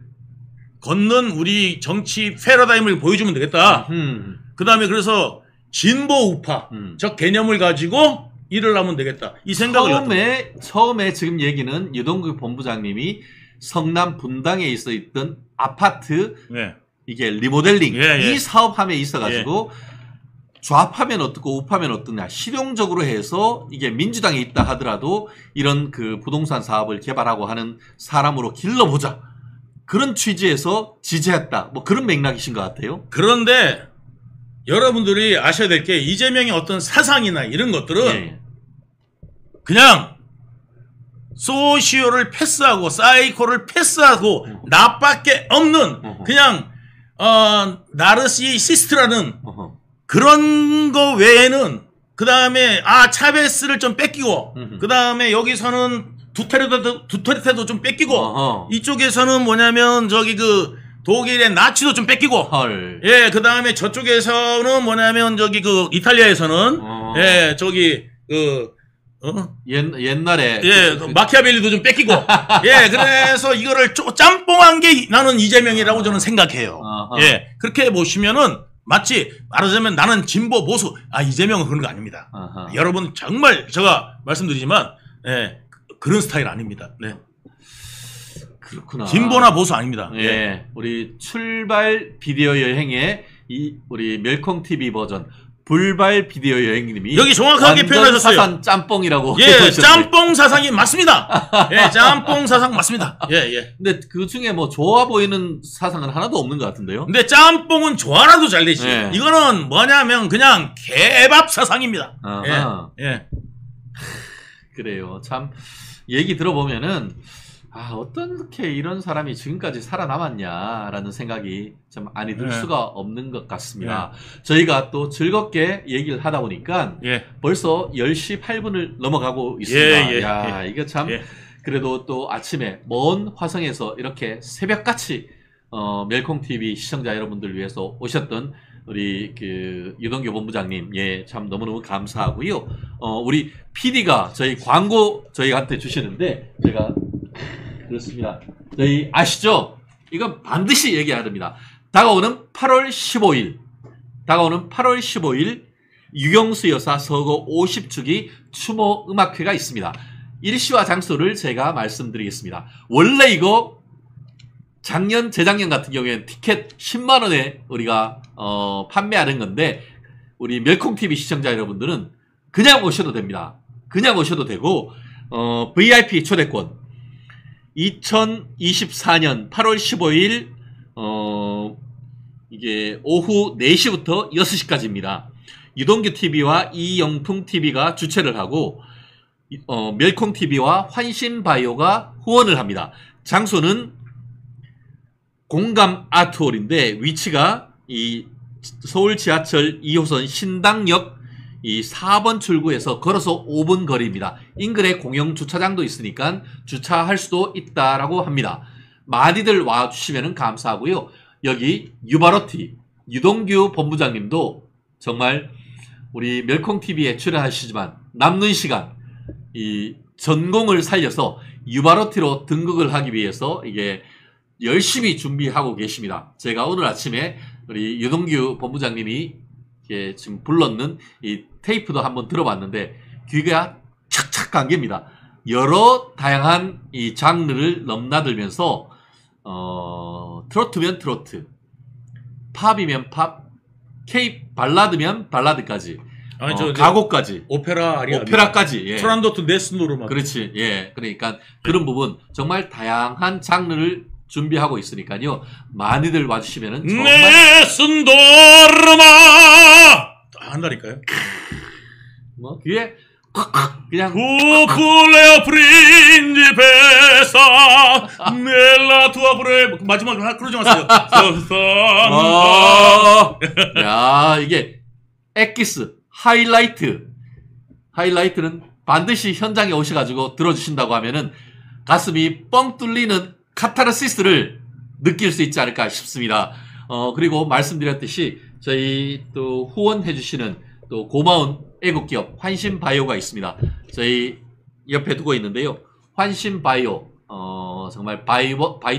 걷는 우리 정치 패러다임을 보여주면 되겠다. 그 다음에 그래서 진보 우파 저 개념을 가지고 일을 하면 되겠다. 이 생각을 처음에 지금 얘기는 유동규 본부장님이 성남 분당에 있던 아파트 이게 리모델링 이 사업함에 있어가지고 좌파면 어떻고 우파면 어떠냐 실용적으로 해서 이게 민주당에 있다 하더라도 이런 그 부동산 사업을 개발하고 하는 사람으로 길러보자 그런 취지에서 지지했다 뭐 그런 맥락이신 것 같아요. 그런데 여러분들이 아셔야 될 게 이재명의 어떤 사상이나 이런 것들은 그냥 소시오를 패스하고 사이코를 패스하고 나밖에 없는 그냥 나르시시스트라는 그런 거 외에는 그 다음에 차베스를 좀 뺏기고 그 다음에 여기서는 두테르테도 좀 뺏기고 이쪽에서는 뭐냐면 저기 그 독일의 나치도 좀 뺏기고 예, 그 다음에 저쪽에서는 뭐냐면 저기 그 이탈리아에서는 예, 저기 옛날에 마키아벨리도 좀 뺏기고 예, 그래서 이거를 짬뽕한 게 나는 이재명이라고 저는 생각해요. 예, 그렇게 보시면은 마치 말하자면 나는 진보 보수 이재명은 그런 거 아닙니다. 여러분 정말 제가 말씀드리지만 예, 그런 스타일 아닙니다. 네. 그렇구나. 진보나 보수 아닙니다. 예, 우리 출발 비디오 여행의 우리 멸콩 TV 버전 불발 비디오 여행님이 여기 정확하게 표현하셨어요. 사상 짬뽕이라고. 예, 짬뽕 사상이 맞습니다. 예, 짬뽕 사상 맞습니다. 예. 근데 그 중에 뭐 좋아 보이는 사상은 하나도 없는 것 같은데요. 근데 짬뽕은 좋아라도 잘 되지. 예. 이거는 뭐냐면 그냥 개밥 사상입니다. 예. 그래요. 참 얘기 들어보면은 어떻게 이런 사람이 지금까지 살아남았냐라는 생각이 참 아니 들 수가 없는 것 같습니다. 저희가 또 즐겁게 얘기를 하다 보니까 벌써 10시 8분을 넘어가고 있습니다. 이거 참 그래도 또 아침에 먼 화성에서 이렇게 새벽같이 멸콩TV 시청자 여러분들 위해서 오셨던 우리 그 유동규 본부장님 참 너무너무 감사하고요. 우리 PD가 저희 광고 저희한테 주시는데 제가 그렇습니다. 저희 아시죠? 이건 반드시 얘기해야 됩니다. 다가오는 8월 15일 유경수 여사 서거 50주기 추모 음악회가 있습니다. 일시와 장소를 제가 말씀드리겠습니다. 원래 이거 재작년 같은 경우에는 티켓 10만원에 우리가 판매하는 건데 우리 멸콩TV 시청자 여러분들은 그냥 오셔도 됩니다. 그냥 오셔도 되고 VIP 초대권 2024년 8월 15일 이게 오후 4시부터 6시까지입니다. 유동규 TV와 이영풍 TV가 주최를 하고 멸콩 TV와 환신바이오가 후원을 합니다. 장소는 공감 아트홀인데 위치가 이 서울 지하철 2호선 신당역 이 4번 출구에서 걸어서 5분 거리입니다. 인근에 공영 주차장도 있으니까 주차할 수도 있다라고 합니다. 많이들 와주시면 감사하고요. 여기 유바로티 유동규 본부장님도 정말 우리 멸콩TV에 출연하시지만 남는 시간 이 전공을 살려서 유바로티로 등극을 하기 위해서 이게 열심히 준비하고 계십니다. 제가 오늘 아침에 우리 유동규 본부장님이 지금 불렀는 이 테이프도 한번 들어봤는데 귀가 착착 감깁니다. 여러 다양한 이 장르를 넘나들면서 트로트면 트로트, 팝이면 팝, K 발라드면 발라드까지, 가곡까지, 오페라까지, 프란도트 네스노르만. 그렇지, 그러니까 그런 부분 정말 다양한 장르를 준비하고 있으니까요. 많이들 와주시면은 정말 네스노르마 한다니까요. 뭐 귀에 콱콱 그냥 쿠플레어 프린지페사 넬라 투아브레 마지막으로 하나 그러지 마세요. 야 이게 엑기스 하이라이트는 반드시 현장에 오셔가지고 들어주신다고 하면은 가슴이 뻥 뚫리는 카타르시스를 느낄 수 있지 않을까 싶습니다. 그리고 말씀드렸듯이 저희 또 후원해주시는 또 고마운 애국기업 환신바이오가 있습니다. 저희 옆에 두고 있는데요. 환신바이오, 정말 바이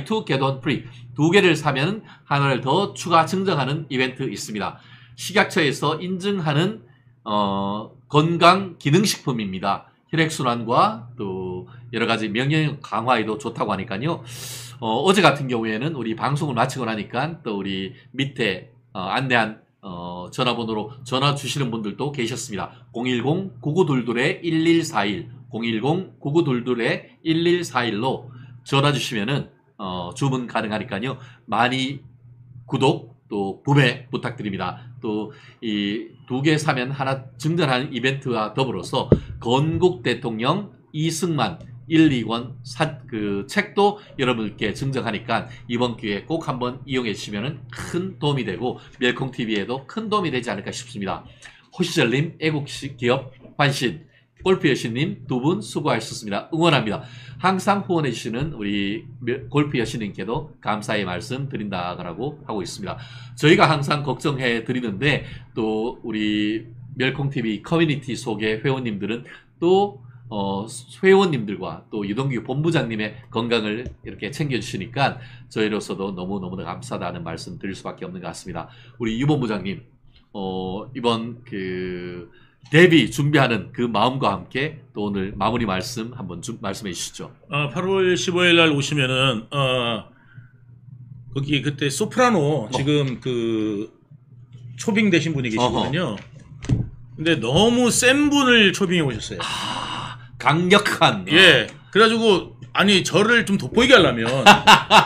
투 겟 원 프리 두 개를 사면 하나를 더 추가 증정하는 이벤트 있습니다. 식약처에서 인증하는 건강 기능식품입니다. 혈액순환과 또 여러가지 면역력 강화에도 좋다고 하니까요. 어제 같은 경우에는 우리 방송을 마치고 나니까 또 우리 밑에 안내한 전화번호로 전화 주시는 분들도 계셨습니다. 010-9922-1141 010-9922-1141로 전화 주시면은 주문 가능하니까요. 많이 구독 또 구매 부탁드립니다. 또 이 두 개 사면 하나 증정하는 이벤트와 더불어서 건국 대통령 이승만 1, 2권 그 책도 여러분께 증정하니까 이번 기회에 꼭 한번 이용해 주시면 큰 도움이 되고 멸콩TV에도 큰 도움이 되지 않을까 싶습니다. 호시절님, 애국기업 환신, 골프 여신님 두 분 수고하셨습니다. 응원합니다. 항상 후원해 주시는 우리 골프 여신님께도 감사의 말씀 드린다고 하고 있습니다. 저희가 항상 걱정해 드리는데 또 우리 멸콩TV 커뮤니티 속의 회원님들은 또 회원님들과 또 유동규 본부장님의 건강을 이렇게 챙겨주시니까 저희로서도 너무너무 감사하다는 말씀 드릴 수밖에 없는 것 같습니다. 우리 유 본부장님, 이번 데뷔 준비하는 그 마음과 함께 또 오늘 마무리 말씀 한번 말씀해 주시죠. 8월 15일 날 오시면은 거기 그때 소프라노 지금 그 초빙 되신 분이 계시거든요. 근데 너무 센 분을 초빙해 오셨어요. 강력한. 예. 그래가지고 아니 저를 좀 돋보이게 하려면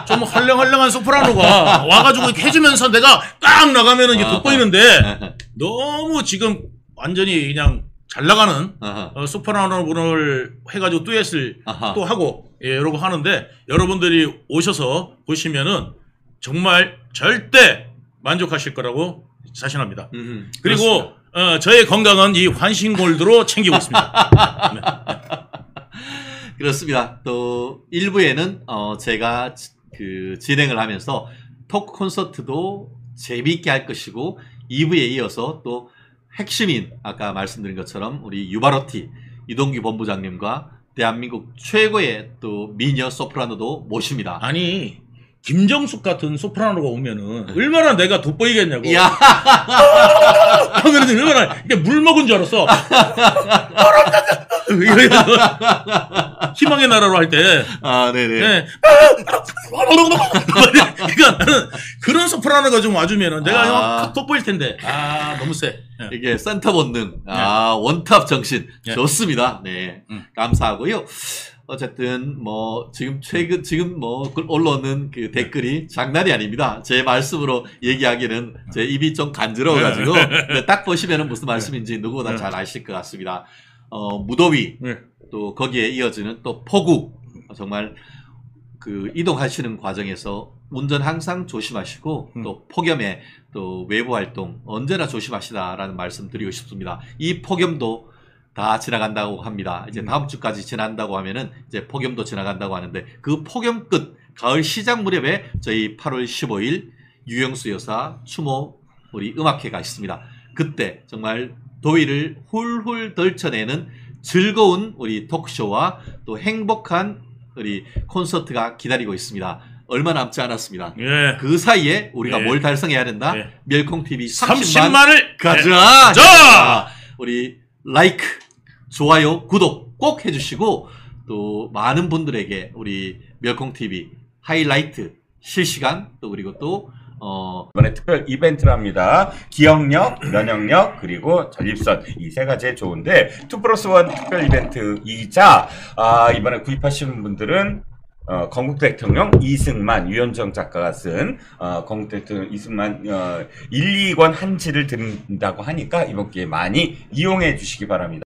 좀 헐렁헐렁한 소프라노가 와가지고 이렇게 해주면서 내가 꽉 나가면은 이게 돋보이는데 너무 지금 완전히 그냥 잘 나가는 소프라노 분을 해가지고 듀엣을 또 하고 여러 번 하는데 여러분들이 오셔서 보시면은 정말 절대 만족하실 거라고 자신합니다. 그리고 저의 건강은 이 환신골드로 챙기고 있습니다. 네. 그렇습니다. 또 1부에는 제가 진행을 하면서 토크 콘서트도 재미있게 할 것이고 2부에 이어서 또 핵심인 아까 말씀드린 것처럼 우리 유바로티 이동규 본부장님과 대한민국 최고의 또 미녀 소프라노도 모십니다. 아니 김정숙 같은 소프라노가 오면은 얼마나 내가 돋보이겠냐고. 야. 하면은 얼마나 이게 물 먹은 줄 알았어. 희망의 나라로 할 때. 네네. 네. 그러니까 나는 그런 소프라노가 좀 와주면은 내가 돋보일 텐데. 너무 세. 네. 이게 센터 본능. 원탑 정신. 네. 좋습니다. 네. 감사하고요. 어쨌든 지금 올라오는 그 댓글이 장난이 아닙니다. 제 말씀으로 얘기하기는 제 입이 좀 간지러워가지고 딱 보시면은 무슨 말씀인지 누구보다 잘 아실 것 같습니다. 무더위 또 거기에 이어지는 또 폭우 정말 이동하시는 과정에서 운전 항상 조심하시고 또 폭염에 또 외부 활동 언제나 조심하시다라는 말씀 드리고 싶습니다. 이 폭염도 다 지나간다고 합니다. 이제 다음 주까지 지난다고 하면은 이제 폭염도 지나간다고 하는데 그 폭염 끝 가을 시작 무렵에 저희 8월 15일 유영수 여사 추모 우리 음악회가 있습니다. 그때 정말 더위를 훌훌 덜쳐내는 즐거운 우리 토크쇼와 또 행복한 우리 콘서트가 기다리고 있습니다. 얼마 남지 않았습니다. 예. 그 사이에 우리가 예. 뭘 달성해야 된다? 예. 멸콩TV 30만을 가자! 자! 우리 라이크, 좋아요, 구독 꼭 해주시고 또 많은 분들에게 우리 멸콩TV 하이라이트 실시간 또 그리고 또 이번에 특별 이벤트를 합니다. 기억력, 면역력, 그리고 전립선 이 세 가지에 좋은데 2+1 특별 이벤트이자 이번에 구입하시는 분들은 건국 대통령 이승만 유현정 작가가 쓴 건국 대통령 이승만 1, 2권 한지를 드린다고 하니까 이번 기회에 많이 이용해 주시기 바랍니다.